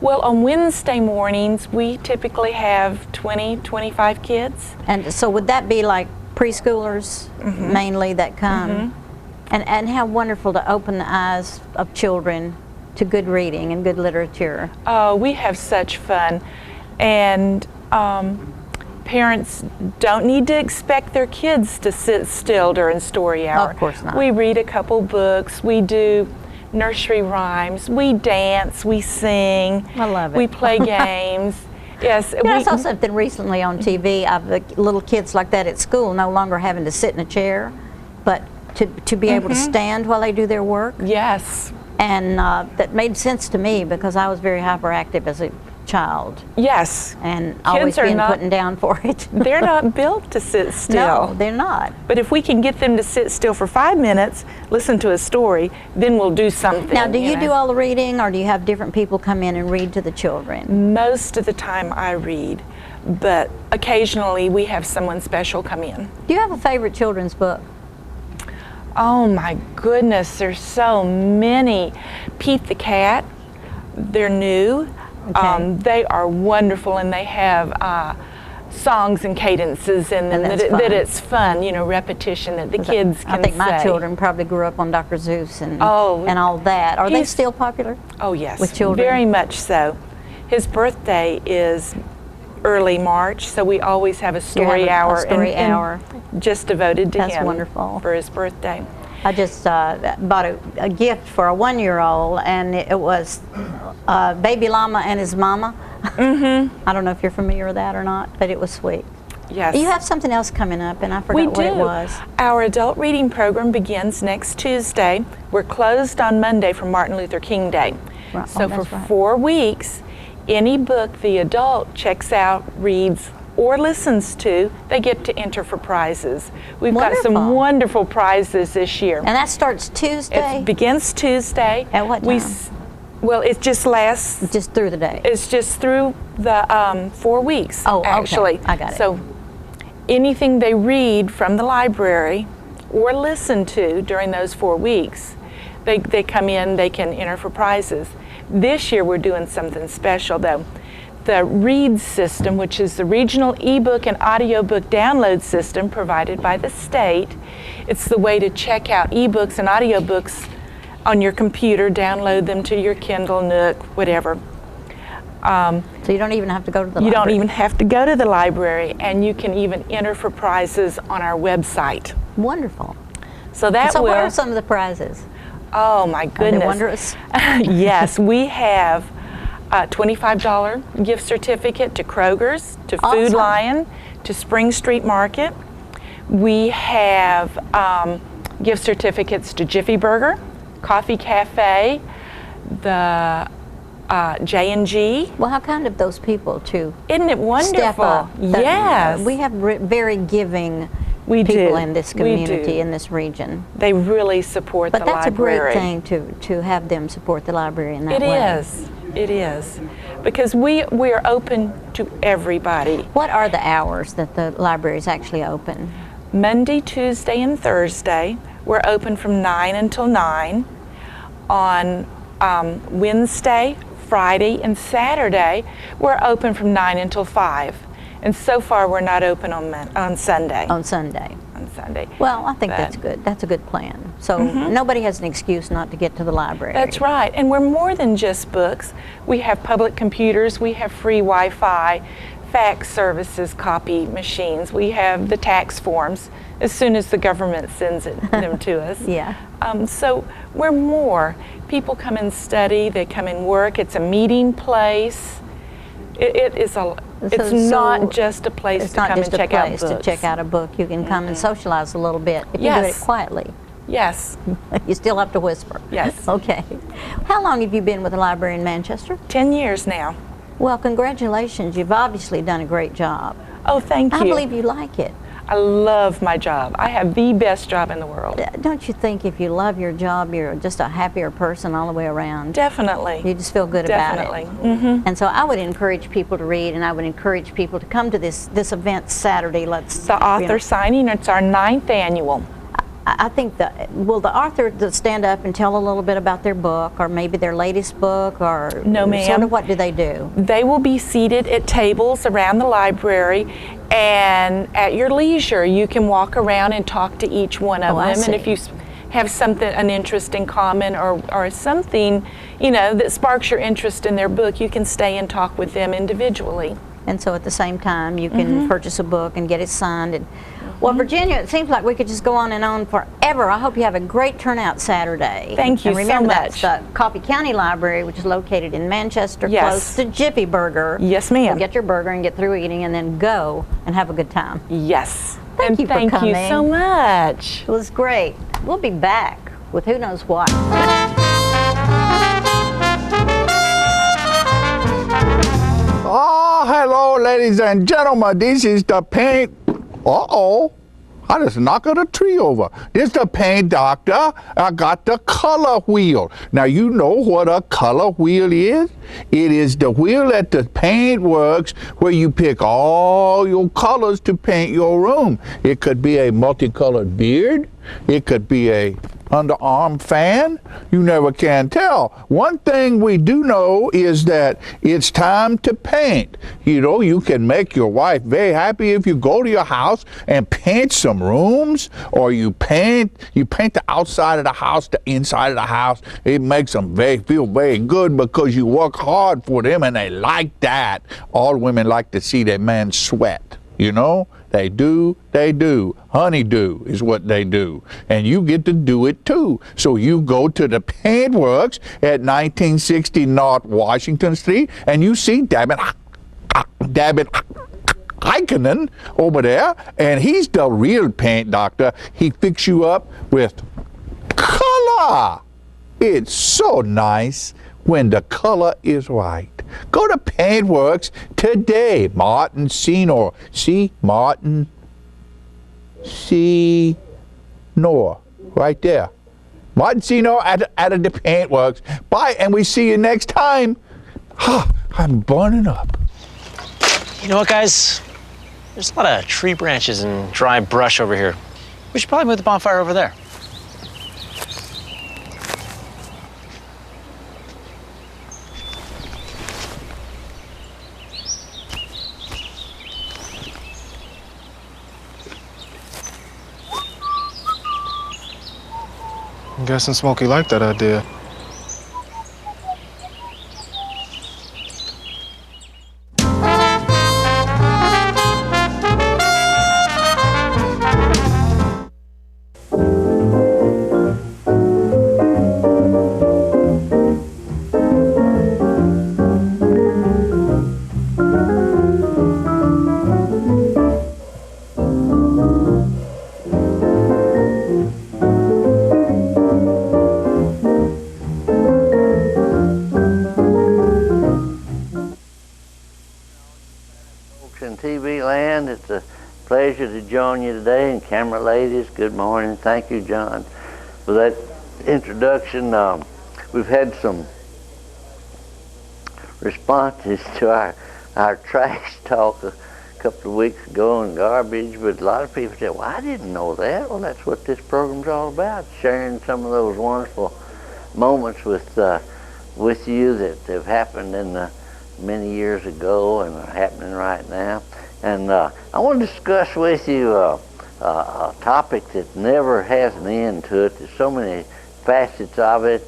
Well, on Wednesday mornings, we typically have 20, 25 kids. And so would that be like preschoolers mainly that come? And how wonderful to open the eyes of children to good reading and good literature. Oh, we have such fun. And parents don't need to expect their kids to sit still during story hour. Of course not. We read a couple books, we do nursery rhymes, we dance, we sing. I love it. We play games. Yes. I saw something recently on TV of the little kids like that at school no longer having to sit in a chair, but to be able to stand while they do their work. Yes. And that made sense to me because I was very hyperactive as a child. Yes. And always being put down for it. They're not built to sit still. No, they're not. But if we can get them to sit still for 5 minutes, listen to a story, then we'll do something. Now, do you do all the reading, or do you have different people come in and read to the children? Most of the time I read, but occasionally we have someone special come in. Do you have a favorite children's book? Oh my goodness, there's so many. Pete the Cat, they're new. Okay. They are wonderful, and they have songs and cadences in them, And that it's fun, you know, repetition that the kids can I think my say. children probably grew up on Dr. Seuss and Oh, and all that. Are they he's- still popular? Oh yes, With children? very much so. His birthday is early March, so we always have a story hour, hour. just devoted to That's him wonderful. for his birthday. I just bought a gift for a 1-year-old, and it was Baby Llama and his mama. Mm-hmm. I don't know if you're familiar with that or not, but it was sweet. Yes. You have something else coming up, and I forgot what it was. Our adult reading program begins next Tuesday. We're closed on Monday for Martin Luther King Day. Right. So Oh, for that's right. 4 weeks, any book the adult checks out, reads, or listens to, they get to enter for prizes. We've got some Wonderful. wonderful prizes this year. And that starts Tuesday? It begins Tuesday. At what time? Well, it just lasts. Just through the day. It's just through the 4 weeks. Oh, okay. actually. I got it. So anything they read from the library or listen to during those 4 weeks, they come in, they can enter for prizes. This year we're doing something special though. The READ system, which is the Regional eBook and Audiobook Download System provided by the state. It's the way to check out ebooks and audiobooks on your computer, download them to your Kindle, Nook, whatever. So you don't even have to go to the library? You don't even have to go to the library, and you can even enter for prizes on our website. Wonderful. So that So will. what are some of the prizes? Oh my goodness. Are they wondrous? Yes, we have a $25 gift certificate to Kroger's, to Food Awesome. Lion, to Spring Street Market. We have gift certificates to Jiffy Burger, Coffee Cafe, the J&G. Well, how kind of those people to Isn't it wonderful? step up. Yes. We have very giving We people do. in this We community, do. in this region. They really support But the that's library. a great thing to have them support the library in that It way. is. It is. Because we are open to everybody. What are the hours that the library is actually open? Monday, Tuesday, and Thursday, we're open from 9 until 9. On Wednesday, Friday, and Saturday, we're open from 9 until 5. And so far, we're not open on Sunday. On Sunday. On Sunday. Well, I think But- that's good. That's a good plan. So Mhm. nobody has an excuse not to get to the library. That's right. And we're more than just books. We have public computers, we have free Wi-Fi, fax services, copy machines. We have the tax forms as soon as the government sends them to us. Yeah. So we're more. People come and study, they come and work. It's a meeting place. It's not just a place It's to not come just and a check out place books. to check out a book. You can come and socialize a little bit if you do it Yes. quietly. Yes. You still have to whisper. Yes. Okay. How long have you been with the library in Manchester? 10 years now. Well, congratulations. You've obviously done a great job. Oh, thank you. I believe you like it. I love my job. I have the best job in the world. Don't you think if you love your job, you're just a happier person all the way around? Definitely. You just feel good Definitely. about it. Mm-hmm. And so I would encourage people to read, and I would encourage people to come to this event Saturday. The author signing, it's our 9th annual. I think will the author stand up and tell a little bit about their book, or maybe their latest book, or No, ma'am. sort of what do they do? They will be seated at tables around the library, and at your leisure, you can walk around and talk to each one of Oh, I them. And see. if you have an interest in common, or something, that sparks your interest in their book, you can stay and talk with them individually. And so at the same time, you can Mm-hmm. purchase a book and get it signed. And, well, Virginia, it seems like we could just go on and on forever. I hope you have a great turnout Saturday. Thank you and so remember, much. that's the Coffee County Library, which is located in Manchester, Yes. close to Jiffy Burger. Yes, ma'am. So get your burger and get through eating, and then go and have a good time. Yes. Thank you for Thank coming. you so much. It was great. We'll be back with who knows what. Oh, hello, ladies and gentlemen. This is the paint. Uh-oh. I just knocked a tree over. This is the paint doctor. I got the color wheel. Now, you know what a color wheel is? It is the wheel that the paint works where you pick all your colors to paint your room. It could be a multicolored beard. It could be a underarm fan? You never can tell. One thing we do know is that it's time to paint. You know, you can make your wife very happy if you go to your house and paint some rooms, or you paint the outside of the house, the inside of the house. It makes them feel very good because you work hard for them and they like that. All women like to see their man sweat, you know? They do. Honeydew is what they do. And you get to do it too. So you go to the Paint Works at 1960 North Washington Street and you see David Heikkinen over there, and he's the real paint doctor. He fix you up with color. It's so nice when the color is right. Go to Paint Works today. Martin Senior. See? Martin Senior. Right there. Martin Senior at the Paint Works. Bye, and we see you next time. I'm burning up. You know what, guys? There's a lot of tree branches and dry brush over here. We should probably move the bonfire over there. I'm guessing Smokey liked that idea. In TV land, it's a pleasure to join you today. And camera ladies, good morning. Thank you, John, for that introduction. We've had some responses to our trash talk a couple of weeks ago on garbage, but a lot of people said, well, I didn't know that. Well, that's what this program's all about, sharing some of those wonderful moments with you that have happened in the many years ago and are happening right now. And I want to discuss with you a topic that never has an end to it. There's so many facets of it.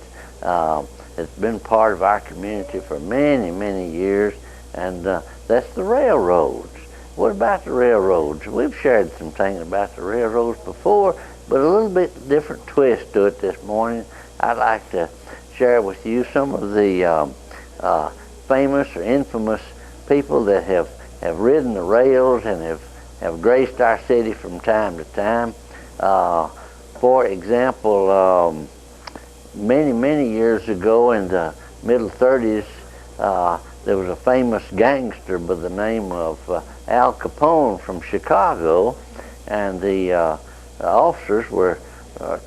It's been part of our community for many, many years, and that's the railroads. What about the railroads? We've shared some things about the railroads before, but a little bit different twist to it this morning. I'd like to share with you some of the famous or infamous people that have ridden the rails and have graced our city from time to time. For example, many years ago in the middle 30s, there was a famous gangster by the name of Al Capone from Chicago, and the officers were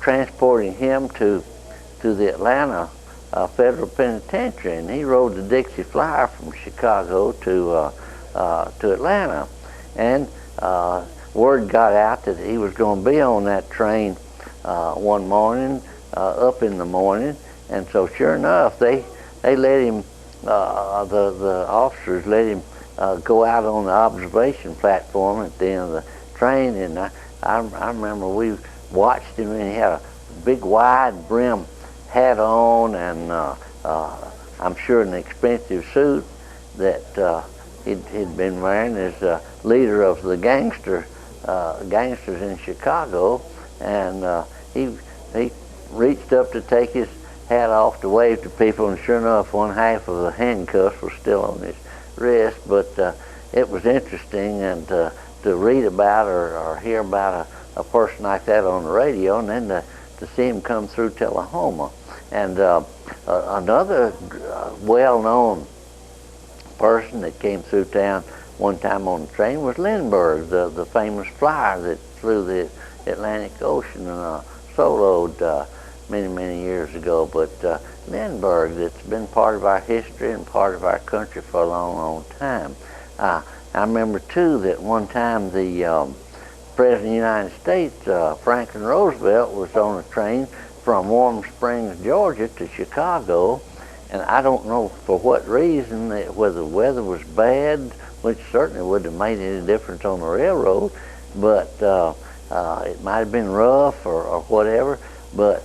transporting him to the Atlanta Federal Penitentiary, and he rode the Dixie Flyer from Chicago to Atlanta, and word got out that he was going to be on that train one morning, up in the morning, and so sure enough, they let him, the officers let him go out on the observation platform at the end of the train, and I remember we watched him, and he had a big wide brim hat on, and I'm sure an expensive suit that he'd been wearing as leader of the gangsters in Chicago, and he reached up to take his hat off to wave to people, and sure enough, one half of the handcuffs was still on his wrist. But it was interesting, and to read about or hear about a person like that on the radio, and then to see him come through Tullahoma. And another well-known person that came through town one time on the train was Lindbergh, the famous flyer that flew the Atlantic Ocean and soloed many years ago. But Lindbergh, that's been part of our history and part of our country for a long time. I remember too that one time the President of the United States, Franklin Roosevelt, was on a train from Warm Springs, Georgia to Chicago, and I don't know for what reason, whether the weather was bad, which certainly wouldn't have made any difference on the railroad, but it might have been rough or whatever, but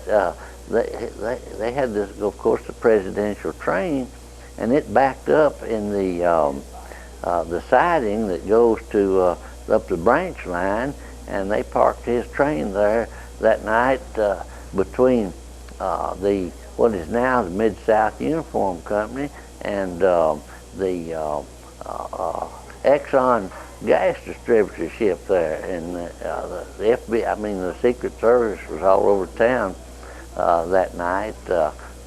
they had this, of course, the presidential train, and it backed up in the siding that goes to up the branch line, and they parked his train there that night between what is now the Mid-South Uniform Company and the Exxon gas distributorship there, and the FBI, I mean the Secret Service was all over town that night,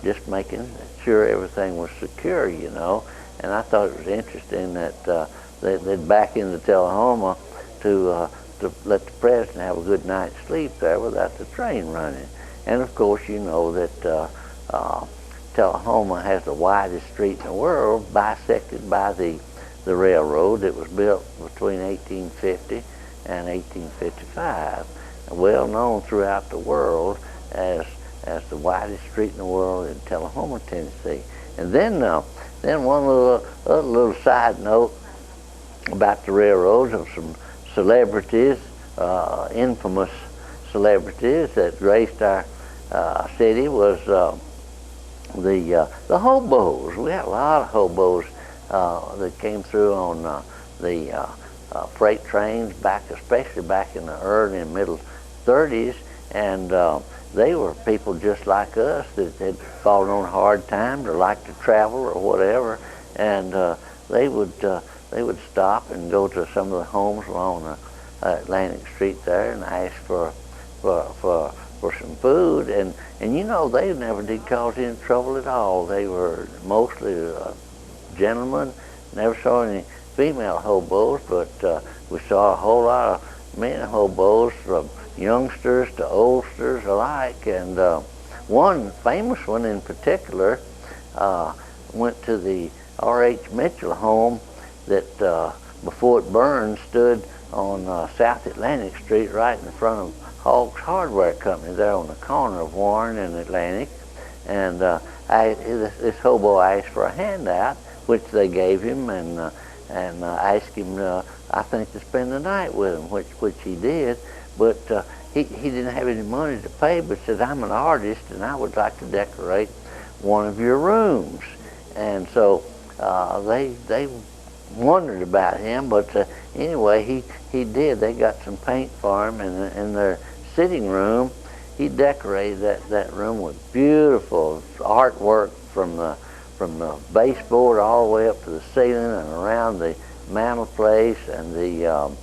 just making sure everything was secure, you know. And I thought it was interesting that they'd back into Tullahoma to let the president have a good night's sleep there without the train running. And of course, you know that Tullahoma has the widest street in the world, bisected by the railroad that was built between 1850 and 1855, well known throughout the world as the widest street in the world in Tullahoma, Tennessee. And then one little side note about the railroads of some celebrities, infamous celebrities that graced our city was the hobos. We had a lot of hobos that came through on the freight trains especially back in the early and middle 30s, and they were people just like us that had fallen on hard times or liked to travel or whatever, and they would stop and go to some of the homes along the Atlantic Street there and ask for some food, and you know, they never did cause any trouble at all. They were mostly gentlemen. Never saw any female hobos, but we saw a whole lot of men hobos, from youngsters to oldsters alike. And one famous one in particular went to the R.H. Mitchell home that before it burned stood on South Atlantic Street right in front of Hogg's Hardware Company there on the corner of Warren and Atlantic. And this hobo asked for a handout, which they gave him, and asked him, I think, to spend the night with him, which he did. But he didn't have any money to pay, but said, I'm an artist and I would like to decorate one of your rooms. And so they wondered about him, but anyway, he did. They got some paint for him, and in their sitting room, he decorated that room with beautiful artwork from the baseboard all the way up to the ceiling and around the mantelpiece and the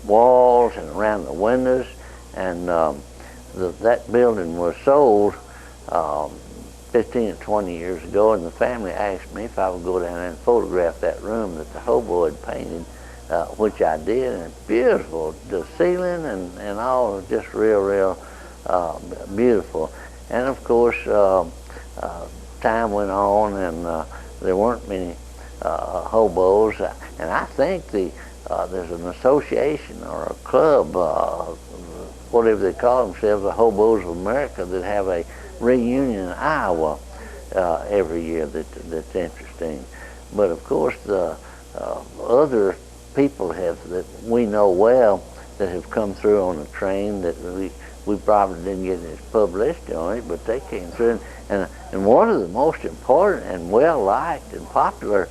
walls and around the windows. And that building was sold 15 or 20 years ago, and the family asked me if I would go down there and photograph that room that the hobo had painted, which I did, and it's beautiful. The ceiling and all is just real beautiful. And of course, time went on, and there weren't many hobos. And I think there's an association or a club, whatever they call themselves, the Hobos of America, that have a reunion in Iowa every year that's interesting. But of course, the other people that we know well that have come through on the train that we probably didn't get any publicity on it, but they came through. And one of the most important and well-liked and popular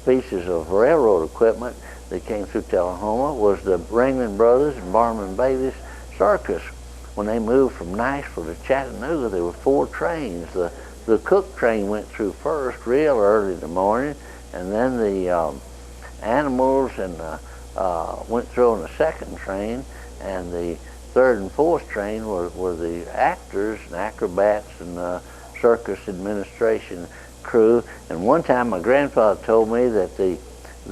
pieces of railroad equipment that came through Tullahoma was the Ringling Brothers and Barnum Bailey's circus. When they moved from Nashville to Chattanooga, there were 4 trains. The Cook train went through first, real early in the morning, and then the animals went through on the second train, and the third and fourth train were the actors and acrobats and the circus administration crew. And one time my grandfather told me that the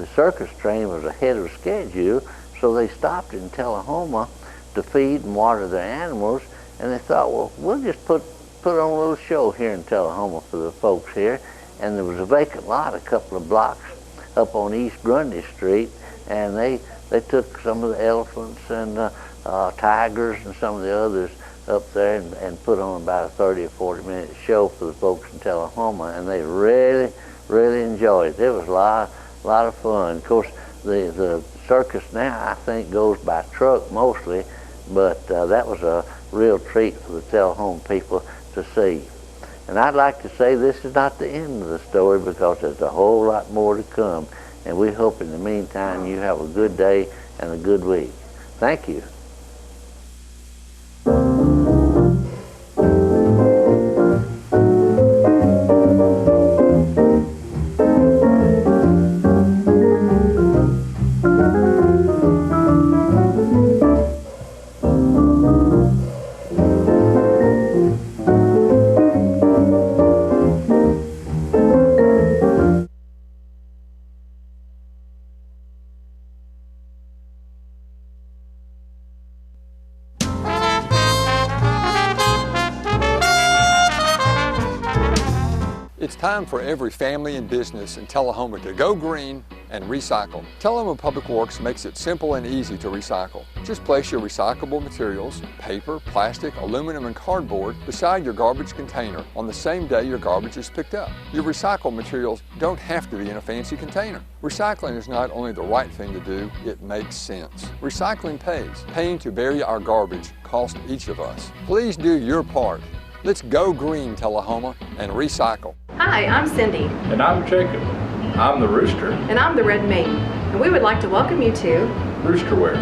circus train was ahead of schedule, so they stopped in Tullahoma to feed and water their animals, and they thought, well, we'll just put on a little show here in Tullahoma for the folks here. And there was a vacant lot a couple of blocks up on East Grundy Street, and they They took some of the elephants and tigers and some of the others up there and put on about a 30 or 40 minute show for the folks in Tullahoma, and they really, really enjoyed it. It was a lot of fun. Of course, the circus now I think goes by truck mostly, but that was a real treat for the Tullahoma people to see. And I'd like to say this is not the end of the story, because there's a whole lot more to come. And we hope in the meantime you have a good day and a good week. Thank you. It's time for every family and business in Tullahoma to go green and recycle. Tullahoma Public Works makes it simple and easy to recycle. Just place your recyclable materials, paper, plastic, aluminum, and cardboard beside your garbage container on the same day your garbage is picked up. Your recycled materials don't have to be in a fancy container. Recycling is not only the right thing to do, it makes sense. Recycling pays. Paying to bury our garbage costs each of us. Please do your part. Let's go green, Tullahoma, and recycle. Hi, I'm Cindy. And I'm Jacob. I'm the Rooster. And I'm the Red Maiden. And we would like to welcome you to Roosterwear.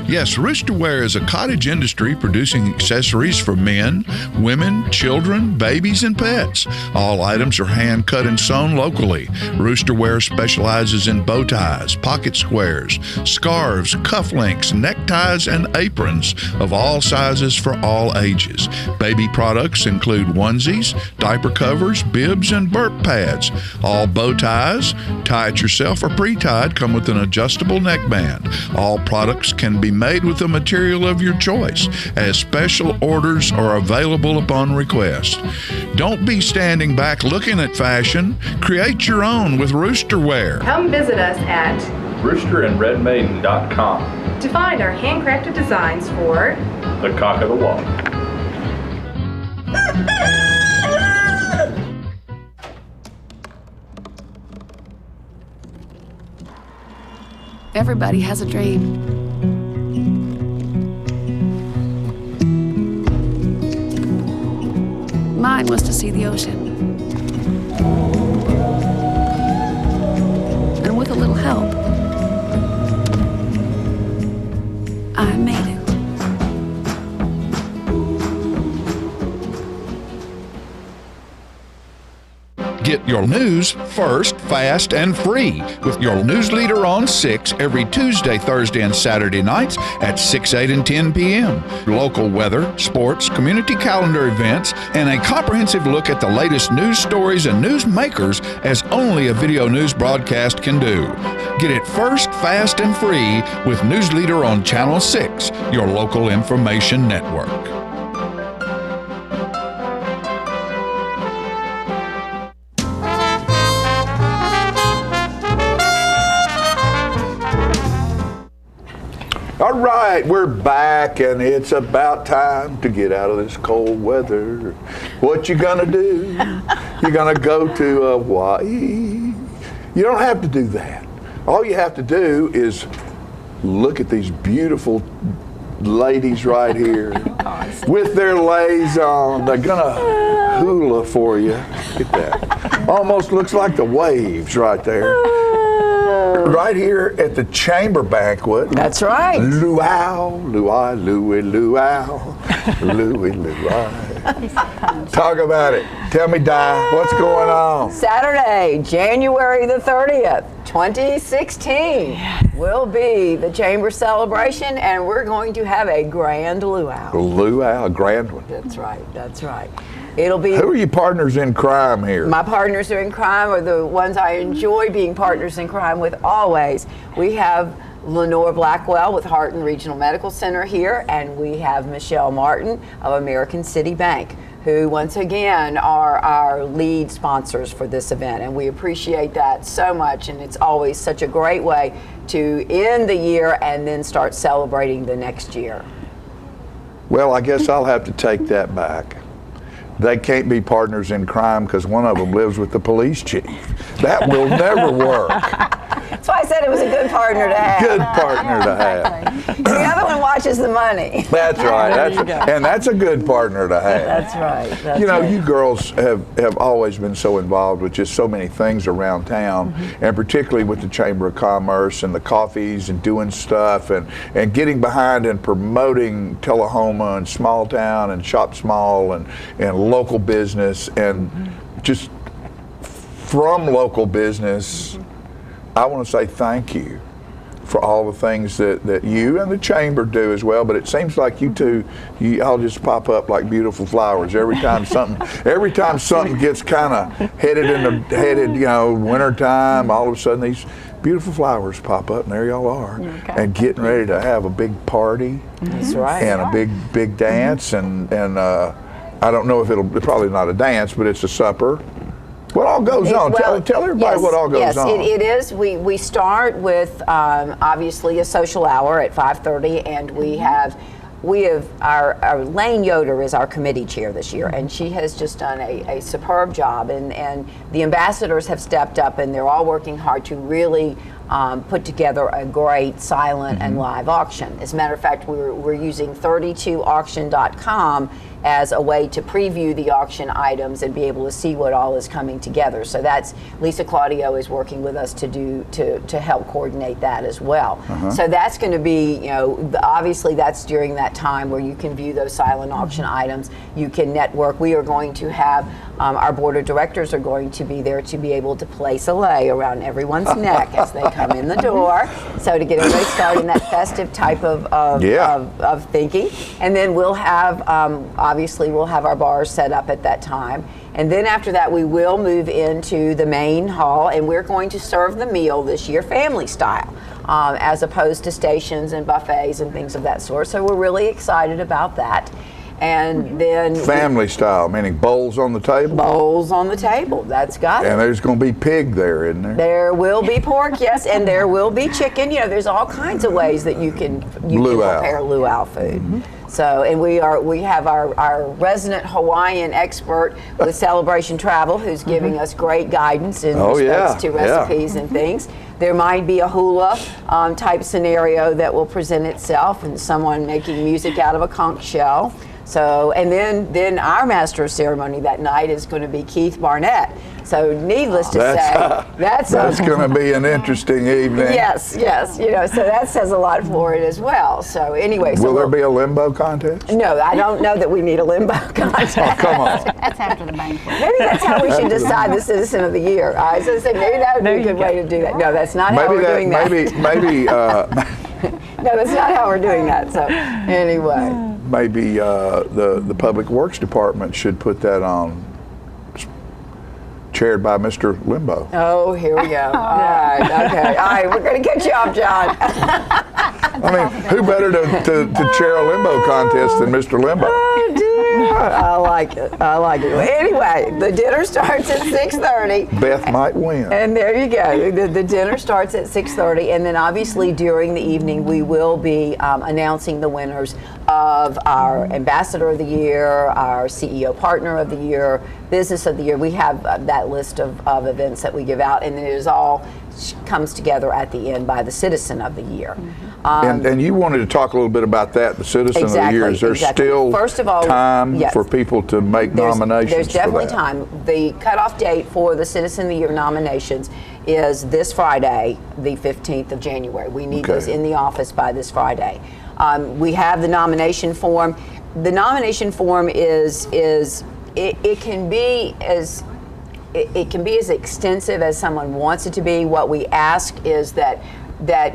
Yes, Roosterwear is a cottage industry producing accessories for men, women, children, babies, and pets. All items are hand cut and sewn locally. Roosterwear specializes in bow ties, pocket squares, scarves, cufflinks, neckties, and aprons of all sizes for all ages. Baby products include onesies, diaper covers, bibs, and burp pads. All bow ties, tie it yourself or pre-tied, come with an adjustable neckband. All products can be made with the material of your choice, as special orders are available upon request. Don't be standing back looking at fashion. Create your own with Roosterwear. Come visit us at roosterandredmaiden.com to find our handcrafted designs for the Cock of the Walk. Everybody has a dream. Mine was to see the ocean. And with a little help, I made it. Get your news first, fast, and free with your news leader on 6 every Tuesday, Thursday, and Saturday nights at 6, 8, and 10 p.m. Local weather, sports, community calendar events, and a comprehensive look at the latest news stories and news makers as only a video news broadcast can do. Get it first, fast, and free with News Leader on Channel 6, your local information network. All right, we're back, and it's about time to get out of this cold weather. What you gonna do? You're gonna go to Hawaii? You don't have to do that. All you have to do is look at these beautiful ladies right here with their leis on. They're gonna hula for you. Look at that. Almost looks like the waves right there. Right here at the Chamber Banquet. That's right. Luau, luau, louie, luau, louie, luau. Talk about it. Tell me, Di, what's going on? Saturday, January the 30th, 2016 will be the Chamber celebration, and we're going to have a grand luau. Luau, a grand one. That's right, that's right. It'll be. Who are your partners in crime here? My partners in crime are the ones I enjoy being partners in crime with always. We have Lenore Blackwell with Harton Regional Medical Center here, and we have Michelle Martin of American City Bank, who once again are our lead sponsors for this event, and we appreciate that so much, and it's always such a great way to end the year and then start celebrating the next year. Well, I guess I'll have to take that back. They can't be partners in crime because one of them lives with the police chief. That will never work. That's why I said it was a good partner to have. Good partner to have. The other one watches the money. That's right. And that's a good partner to have. That's right. That's you know, right. you girls have always been so involved with just so many things around town, and particularly with the Chamber of Commerce and the coffees and doing stuff and getting behind and promoting Tullahoma and small town and shop small and local business, and just from local business, I want to say thank you for all the things that you and the Chamber do as well, but it seems like you two, y'all just pop up like beautiful flowers every time something gets kind of headed, you know, winter time, all of a sudden these beautiful flowers pop up and there y'all are, and getting ready to have a big party. That's right. And a big dance, and I don't know if probably not a dance, but it's a supper. What all goes on? Tell everybody what all goes on. Yes, it is. We start with obviously a social hour at 5:30, and we have our Lane Yoder is our committee chair this year, and she has just done a superb job, and the ambassadors have stepped up, and they're all working hard to really put together a great silent and live auction. As a matter of fact, we're using 32auction.com as a way to preview the auction items and be able to see what all is coming together. So that's Lisa Claudio is working with us to help coordinate that as well. So that's going to be, you know, obviously that's during that time where you can view those silent auction items. You can network. We are going to have our board of directors are going to be there to be able to place a lei around everyone's neck as they come in the door. So to get everybody started in that festive type of thinking, and then we'll have obviously we'll have our bars set up at that time. And then after that, we will move into the main hall, and we're going to serve the meal this year family style, as opposed to stations and buffets and things of that sort. So we're really excited about that. And then family style, meaning bowls on the table? Bowls on the table, that's got it. And there's going to be pig there, isn't there? There will be pork, yes, and there will be chicken. You know, there's all kinds of ways that you can prepare luau food. So, and we have our resident Hawaiian expert with Celebration Travel, who's giving us great guidance in respects to recipes and things. There might be a hula type scenario that will present itself, and someone making music out of a conch shell. So, and then our master of ceremony that night is going to be Keith Barnett. So, needless to say, that's going to be an interesting evening. Yes, you know, so that says a lot for it as well. So, anyway, will there be a limbo contest? No, I don't know that we need a limbo contest. Oh, come on. That's after the banquet. Maybe that's how we should decide the Citizen of the Year. I was going to say maybe that would be a good way to do that. No, that's not how we're doing that. Maybe. No, that's not how we're doing that. So, anyway. Maybe the Public Works Department should put that on, chaired by Mr. Limbo. Oh, here we go. All right, okay. All right, we're going to get you off, John. I mean, who better to chair a limbo contest than Mr. Limbo? Oh, dear. I like it. Well, anyway, the dinner starts at 6:30. Beth might win. And there you go. The dinner starts at 6:30, and then obviously during the evening we will be announcing the winners of our Ambassador of the Year, our CEO Partner of the Year, Business of the Year. We have that list of events that we give out, and it is all comes together at the end by the Citizen of the Year. And you wanted to talk a little bit about that, the Citizen of the Year. Is there still First of all, time for people to make nominations? There's definitely for that? time. The cutoff date for the Citizen of the Year nominations is this Friday, the 15th of January. We need those in the office by this Friday. We have the nomination form. The nomination form it can be as extensive as someone wants it to be. What we ask is that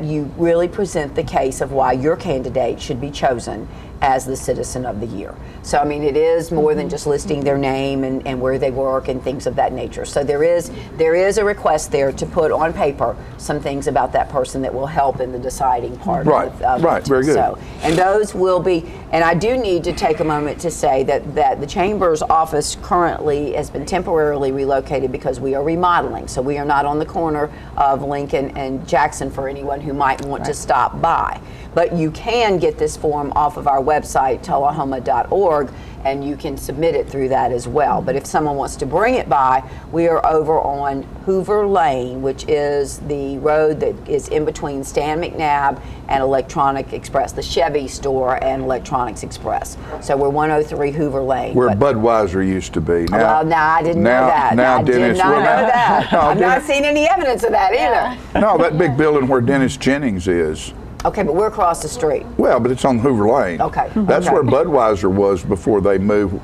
you really present the case of why your candidate should be chosen. as the Citizen of the Year. So, I mean, it is more than just listing their name and where they work and things of that nature. So there is a request there to put on paper some things about that person that will help in the deciding part of Right, it. very good. So, and those will be, and I do need to take a moment to say that the Chamber's office currently has been temporarily relocated because we are remodeling. So we are not on the corner of Lincoln and Jackson for anyone who might want to stop by. But you can get this form off of our website, tullahoma.org, and you can submit it through that as well. But if someone wants to bring it by, we are over on Hoover Lane, which is the road that is in between Stan McNabb and Electronic Express, the Chevy store and Electronics Express. So we're 103 Hoover Lane. Where Budweiser used to be. Well, I didn't know that. I did not know that. I've not seen any evidence of that either. No, that big building where Dennis Jennings is. Okay, but we're across the street. Well, but it's on Hoover Lane. Okay. That's okay. where Budweiser was before they moved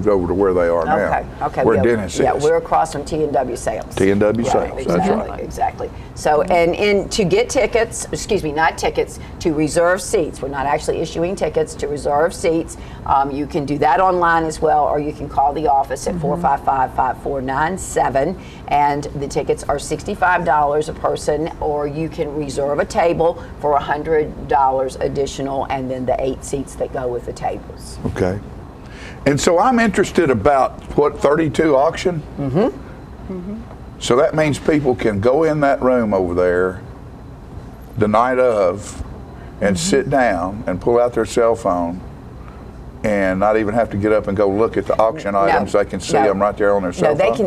over to where they are now. Okay. Where Dennis is. Yeah, we're across from T&W Sales. T&W Sales, exactly, that's right. Exactly. So, and to get tickets, not tickets, to reserve seats. We're not actually issuing tickets, to reserve seats. You can do that online as well, or you can call the office at 455-5497, and the tickets are $65 a person, or you can reserve a table for $100 additional, and then the 8 seats that go with the tables. Okay. And so I'm interested about, 32 auction? Mm-hmm. Mm-hmm. So that means people can go in that room over there the night of and sit down and pull out their cell phone and not even have to get up and go look at the auction items. They can see them right there on their cell phone.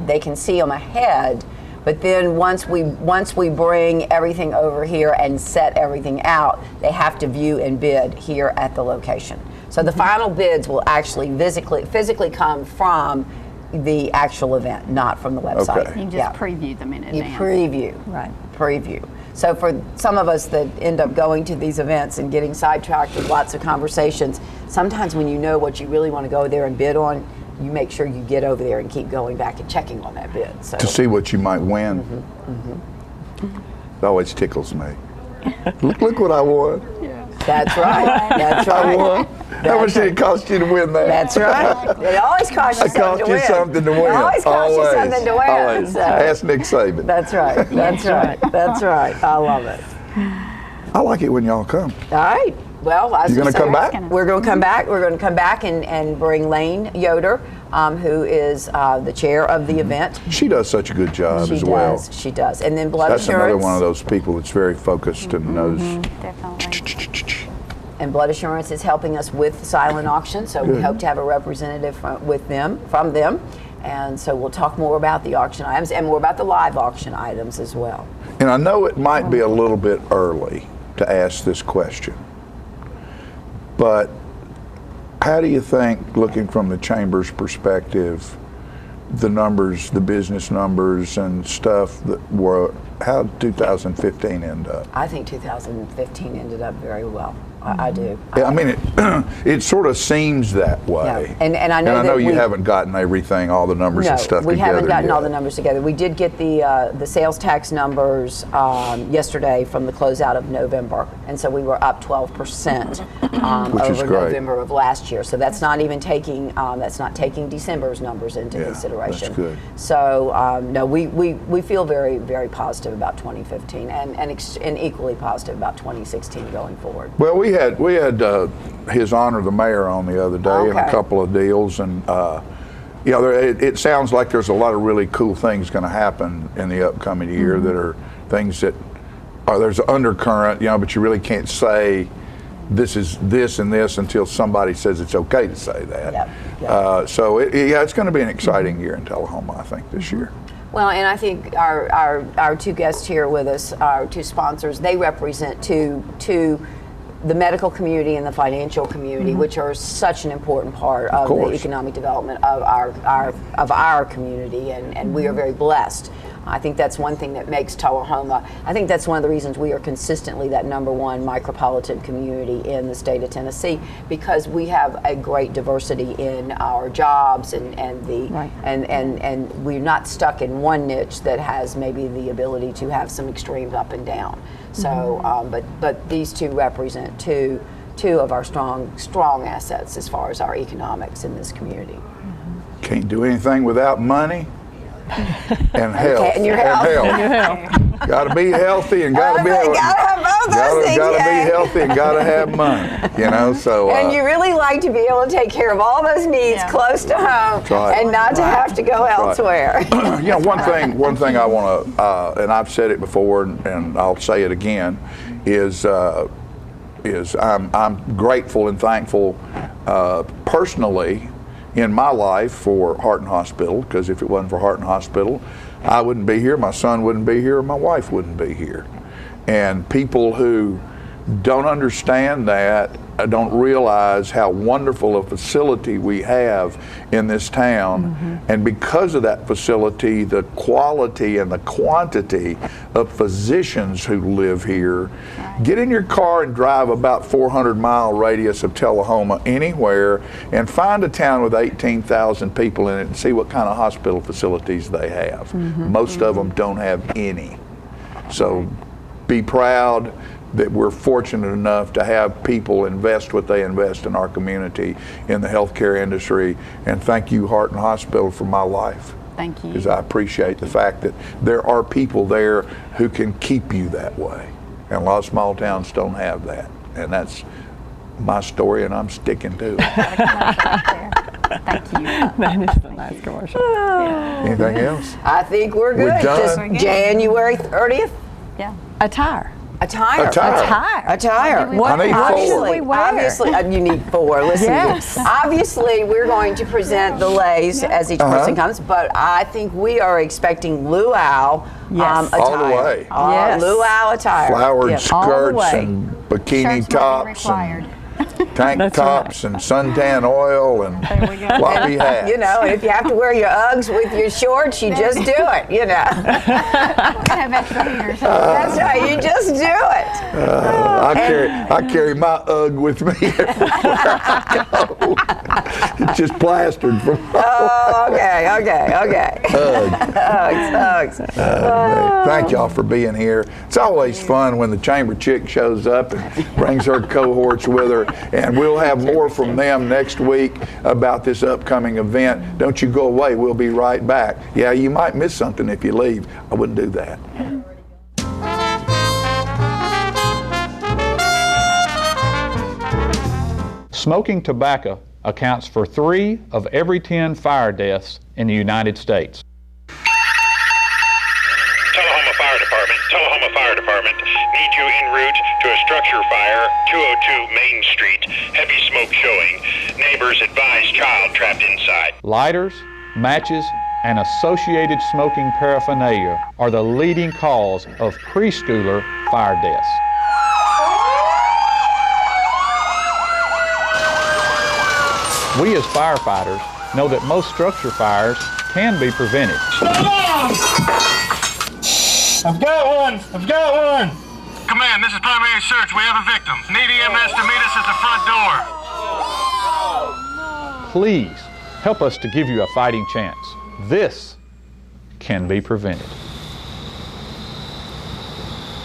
They can see them ahead. But then once we bring everything over here and set everything out, they have to view and bid here at the location. So the final bids will actually physically come from the actual event, not from the website. Okay. You just preview them in advance. You preview. Right. Preview. So for some of us that end up going to these events and getting sidetracked with lots of conversations, sometimes when you know what you really want to go there and bid on, you make sure you get over there and keep going back and checking on that bid. So. To see what you might win. It always tickles me. Look what I won. That's right. That's right. I won. How much did it cost you to win that? That's right. It always costs you something to win. It cost you something to win. It always costs you something to win. Always. So. Ask Nick Saban. That's right. That's right. That's right. I love it. I like it when y'all come. All right. Well, you're going to come back? We're going to come back. We're going to come back and bring Lane Yoder, who is the chair of the event. She does such a good job as well. She does. And then Blood That's Assurance. Another one of those people that's very focused and knows. Definitely. And Blood Assurance is helping us with the silent auction, so we hope to have a representative from them. And so we'll talk more about the auction items and more about the live auction items as well. And I know it might be a little bit early to ask this question, but how do you think, looking from the Chamber's perspective, the numbers, the business numbers and stuff how did 2015 end up? I think 2015 ended up very well. I do. Yeah, I mean, it sort of seems that way. Yeah. And I know you haven't gotten all the numbers and stuff together. No, we haven't gotten yet. all the numbers together. We did get the sales tax numbers yesterday from the closeout of November, and so we were up 12% over November of last year. So that's not even taking December's numbers into consideration. That's good. So no, we feel very, very positive about 2015 and equally positive about 2016 going forward. Well, we had His Honor the Mayor on the other day and a couple of deals, and it sounds like there's a lot of really cool things going to happen in the upcoming year that are things that there's an undercurrent, but you really can't say this is this and this until somebody says it's okay to say that. So it's going to be an exciting year in Tullahoma, I think, this year. Well, and I think our two guests here with us, our two sponsors, they represent two the medical community and the financial community, which are such an important part of the economic development of our community, and we are very blessed. I think that's one thing that makes Tullahoma, I think that's one of the reasons we are consistently that #1 micropolitan community in the state of Tennessee, because we have a great diversity in our jobs and we're not stuck in one niche that has maybe the ability to have some extremes up and down. So, but these two represent two two of our strong assets as far as our economics in this community. Can't do anything without money and health. Okay, and your health. Got to be healthy and got to be gotta have both those things. Got to yeah. be healthy and got to have money. You know, so. And you really like to be able to take care of all those needs close to home, right. and not to have to go elsewhere. You know, one thing I want to, and I've said it before, and I'll say it again, is I'm grateful and thankful personally in my life for Hearton Hospital, because if it wasn't for Hearton Hospital, I wouldn't be here, my son wouldn't be here, my wife wouldn't be here. And people who don't understand that, don't realize how wonderful a facility we have in this town. And because of that facility, the quality and the quantity of physicians who live here, get in your car and drive about 400-mile radius of Tullahoma anywhere and find a town with 18,000 people in it and see what kind of hospital facilities they have. Most of them don't have any. So be proud that we're fortunate enough to have people invest what they invest in our community in the healthcare industry. And thank you, Hearton Hospital, for my life. Thank you. Because I appreciate the fact that there are people there who can keep you that way. And a lot of small towns don't have that. And that's my story, and I'm sticking to it. Thank you. That is a nice commercial. Anything else? I think we're good. We're done. Just January 30th. Yeah. Attire. Attire. Attire. Attire. I need four. Obviously, you need four. Listen, Yes. obviously, we're going to present the lays as each person comes, but I think we are expecting luau Yes. attire. All the way. Yes. Luau attire. Flowered Yes. skirts and bikini tops and tank tops and suntan oil and floppy hats. You know, and if you have to wear your Uggs with your shorts, you just do it, you know. That's right, you just do it. I carry my Ugg with me everywhere I go. It's just plastered from Oh, okay. Uggs. Thank y'all for being here. It's always fun when the chamber chick shows up and brings her cohorts with her, and we'll have more from them next week about this upcoming event. Don't you go away, we'll be right back. Yeah, you might miss something if you leave. I wouldn't do that. Smoking tobacco accounts for 3 of every 10 fire deaths in the United States. Tullahoma Fire Department. Need you en route to a structure fire, 202 Main Street. Heavy smoke showing. Neighbors advise child trapped inside. Lighters, matches, and associated smoking paraphernalia are the leading cause of preschooler fire deaths. We as firefighters know that most structure fires can be prevented. I've got one! Command, this is primary search. We have a victim. Need EMS to meet us at the front door. Please help us to give you a fighting chance. This can be prevented.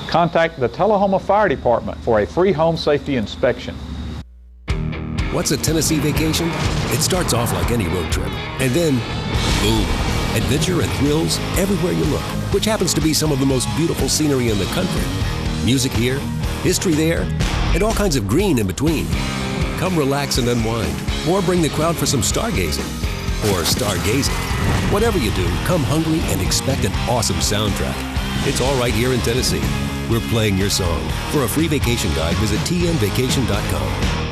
Contact the Tullahoma Fire Department for a free home safety inspection. What's a Tennessee vacation? It starts off like any road trip, and then, boom, adventure and thrills everywhere you look, which happens to be some of the most beautiful scenery in the country. Music here, history there, and all kinds of green in between. Come relax and unwind, or bring the crowd for some stargazing, or stargazing. Whatever you do, come hungry and expect an awesome soundtrack. It's all right here in Tennessee. We're playing your song. For a free vacation guide, visit tnvacation.com.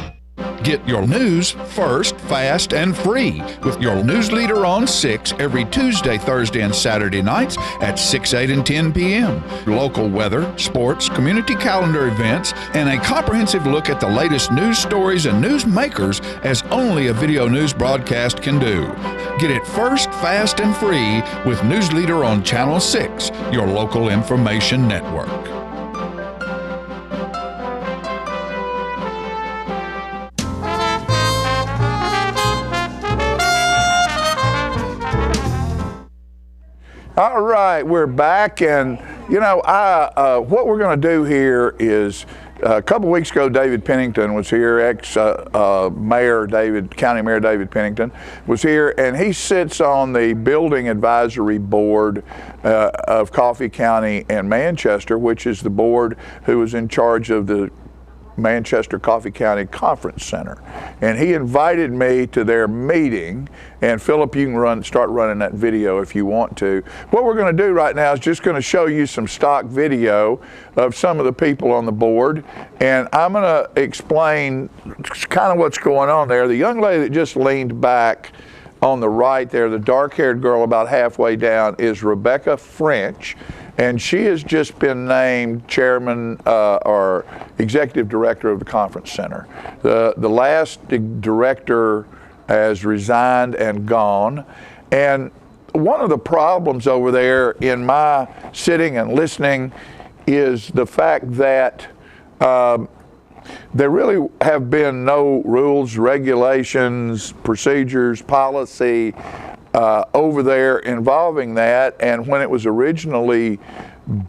Get your news first, fast, and free with your news leader on 6 every Tuesday, Thursday, and Saturday nights at 6, 8, and 10 p.m. Local weather, sports, community calendar events, and a comprehensive look at the latest news stories and news makers as only a video news broadcast can do. Get it first, fast, and free with News Leader on Channel 6, your local information network. All right, we're back, and you know, what we're going to do here is A couple weeks ago, David Pennington was here, ex-mayor County Mayor David Pennington was here, and he sits on the Building Advisory Board of Coffee County and Manchester, which is the board who is in charge of the Manchester Coffee County Conference Center. And he invited me to their meeting, and Philip, you can start running that video if you want to. What we're going to do right now is just going to show you some stock video of some of the people on the board, and I'm going to explain kind of what's going on there. The young lady that just leaned back on the right there, the dark-haired girl about halfway down, is Rebecca French, and she has just been named chairman or executive director of the conference center. The last director has resigned and gone, and one of the problems over there in my sitting and listening is the fact that there really have been no rules, regulations, procedures, policy over there involving that. And when it was originally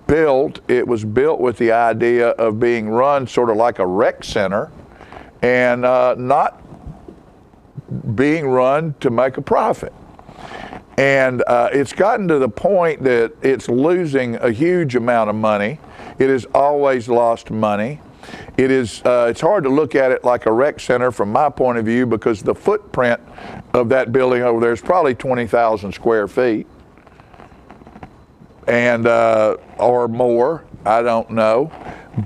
built, it was built with the idea of being run sort of like a rec center and not being run to make a profit. And it's gotten to the point that it's losing a huge amount of money. It has always lost money. It is, it's hard to look at it like a rec center from my point of view, because the footprint of that building over there is probably 20,000 square feet and or more, I don't know.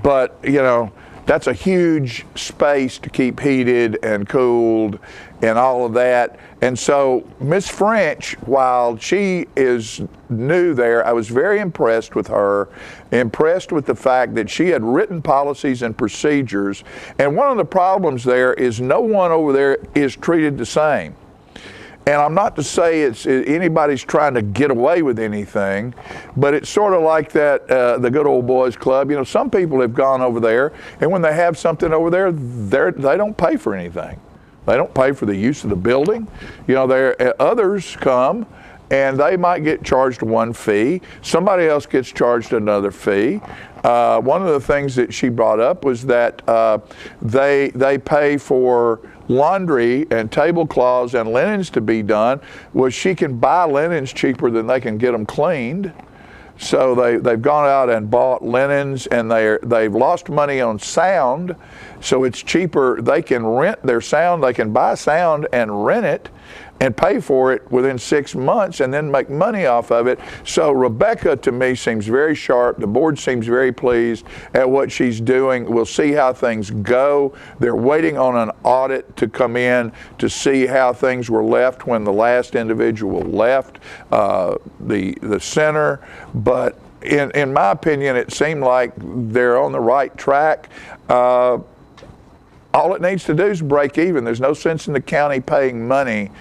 But, you know, that's a huge space to keep heated and cooled and all of that. And so Miss French, while she is new there, I was very impressed with her, impressed with the fact that she had written policies and procedures. And one of the problems there is no one over there is treated the same. And I'm not to say anybody's trying to get away with anything, but it's sort of like that, the good old boys club. You know, some people have gone over there, and when they have something over there, they don't pay for anything. They don't pay for the use of the building. You know, others come, and they might get charged one fee. Somebody else gets charged another fee. One of the things that she brought up was that they pay for laundry and tablecloths and linens to be done. Well, she can buy linens cheaper than they can get them cleaned. So they've gone out and bought linens, and they've lost money on sound. So it's cheaper. They can rent their sound. They can buy sound and rent it and pay for it within 6 months and then make money off of it. So Rebecca, to me, seems very sharp. The board seems very pleased at what she's doing. We'll see how things go. They're waiting on an audit to come in to see how things were left when the last individual left the center. But in my opinion, it seemed like they're on the right track. All it needs to do is break even. There's no sense in the county paying money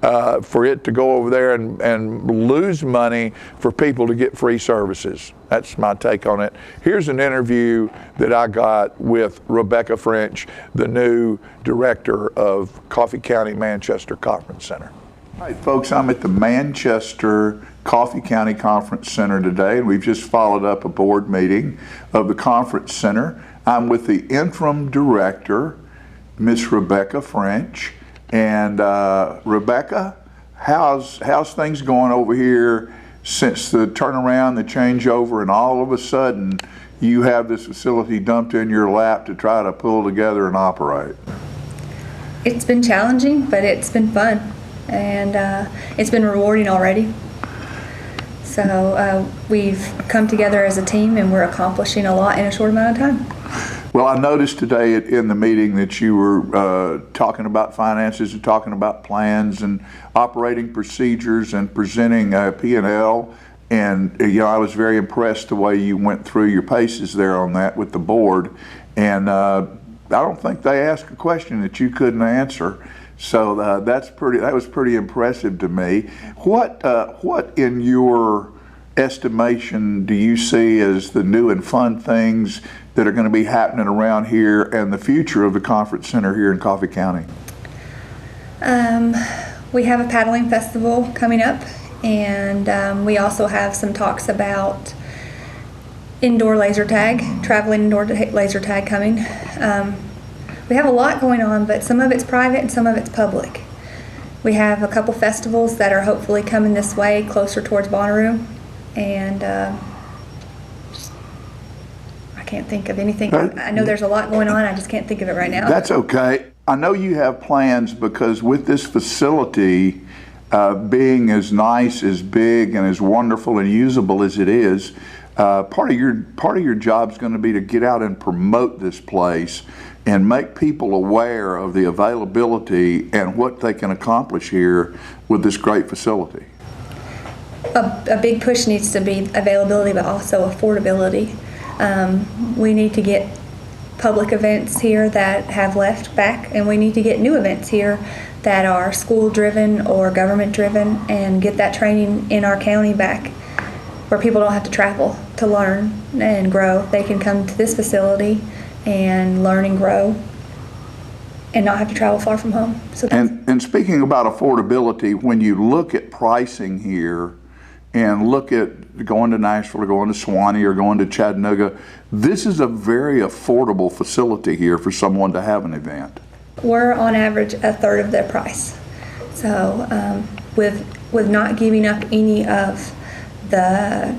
for it to go over there and lose money for people to get free services. That's my take on it. Here's an interview that I got with Rebecca French, the new director of Coffee County Manchester Conference Center. All right, folks, I'm at the Manchester Coffee County Conference Center today, and we've just followed up a board meeting of the Conference Center. I'm with the interim director, Miss Rebecca French. And Rebecca, how's things going over here since the turnaround, the changeover, and all of a sudden you have this facility dumped in your lap to try to pull together and operate? It's been challenging, but it's been fun, and it's been rewarding already. So we've come together as a team, and we're accomplishing a lot in a short amount of time. Well, I noticed today in the meeting that you were talking about finances and talking about plans and operating procedures and presenting P&L. And, you know, I was very impressed the way you went through your paces there on that with the board. And I don't think they asked a question that you couldn't answer. So that was pretty impressive to me. What in your estimation do you see as the new and fun things that are going to be happening around here and the future of the conference center here in Coffee County? We have a paddling festival coming up, and we also have some talks about indoor laser tag, traveling indoor laser tag coming. We have a lot going on, but some of it's private and some of it's public. We have a couple festivals that are hopefully coming this way, closer towards Bonnaroo, and I can't think of anything. I know there's a lot going on, I just can't think of it right now. That's okay. I know you have plans because with this facility being as nice, as big, and as wonderful and usable as it is, part of your job is going to be to get out and promote this place and make people aware of the availability and what they can accomplish here with this great facility. A big push needs to be availability, but also affordability. We need to get public events here that have left back, and we need to get new events here that are school-driven or government-driven, and get that training in our county back, where people don't have to travel to learn and grow. They can come to this facility and learn and grow and not have to travel far from home. So and speaking about affordability, when you look at pricing here and look at going to Nashville or going to Suwanee or going to Chattanooga, this is a very affordable facility here for someone to have an event. we're on average a third of their price. So with not giving up any of the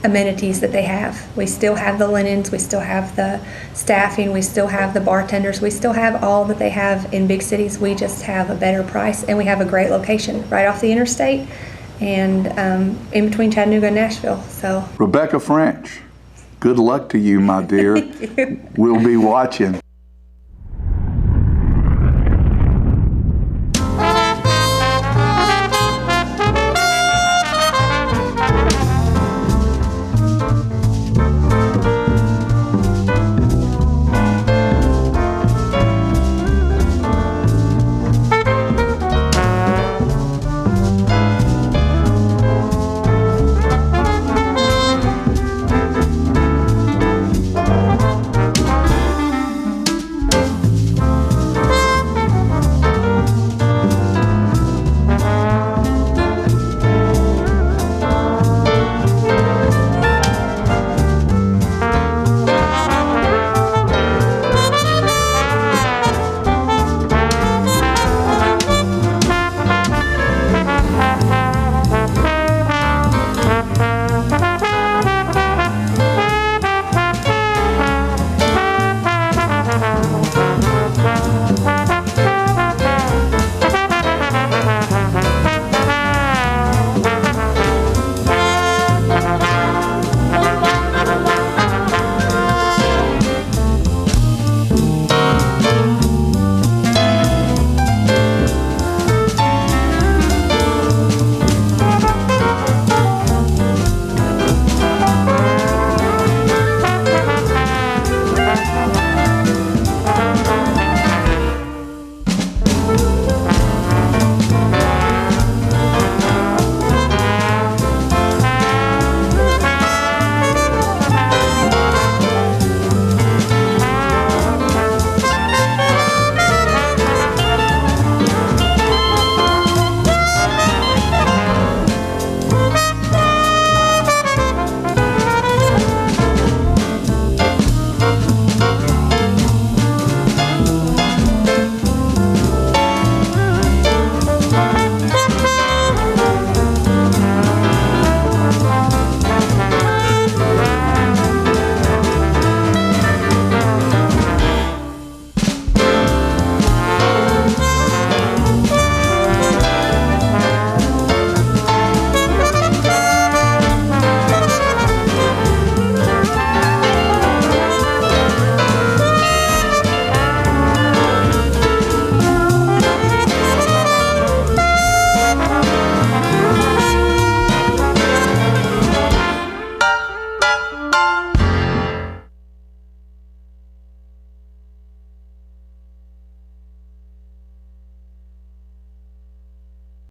amenities that they have. We still have the linens, we still have the staffing, we still have the bartenders, we still have all that they have in big cities. We just have a better price, and we have a great location right off the interstate and in between Chattanooga and Nashville. So Rebecca French, good luck to you, my dear. Thank you. We'll be watching.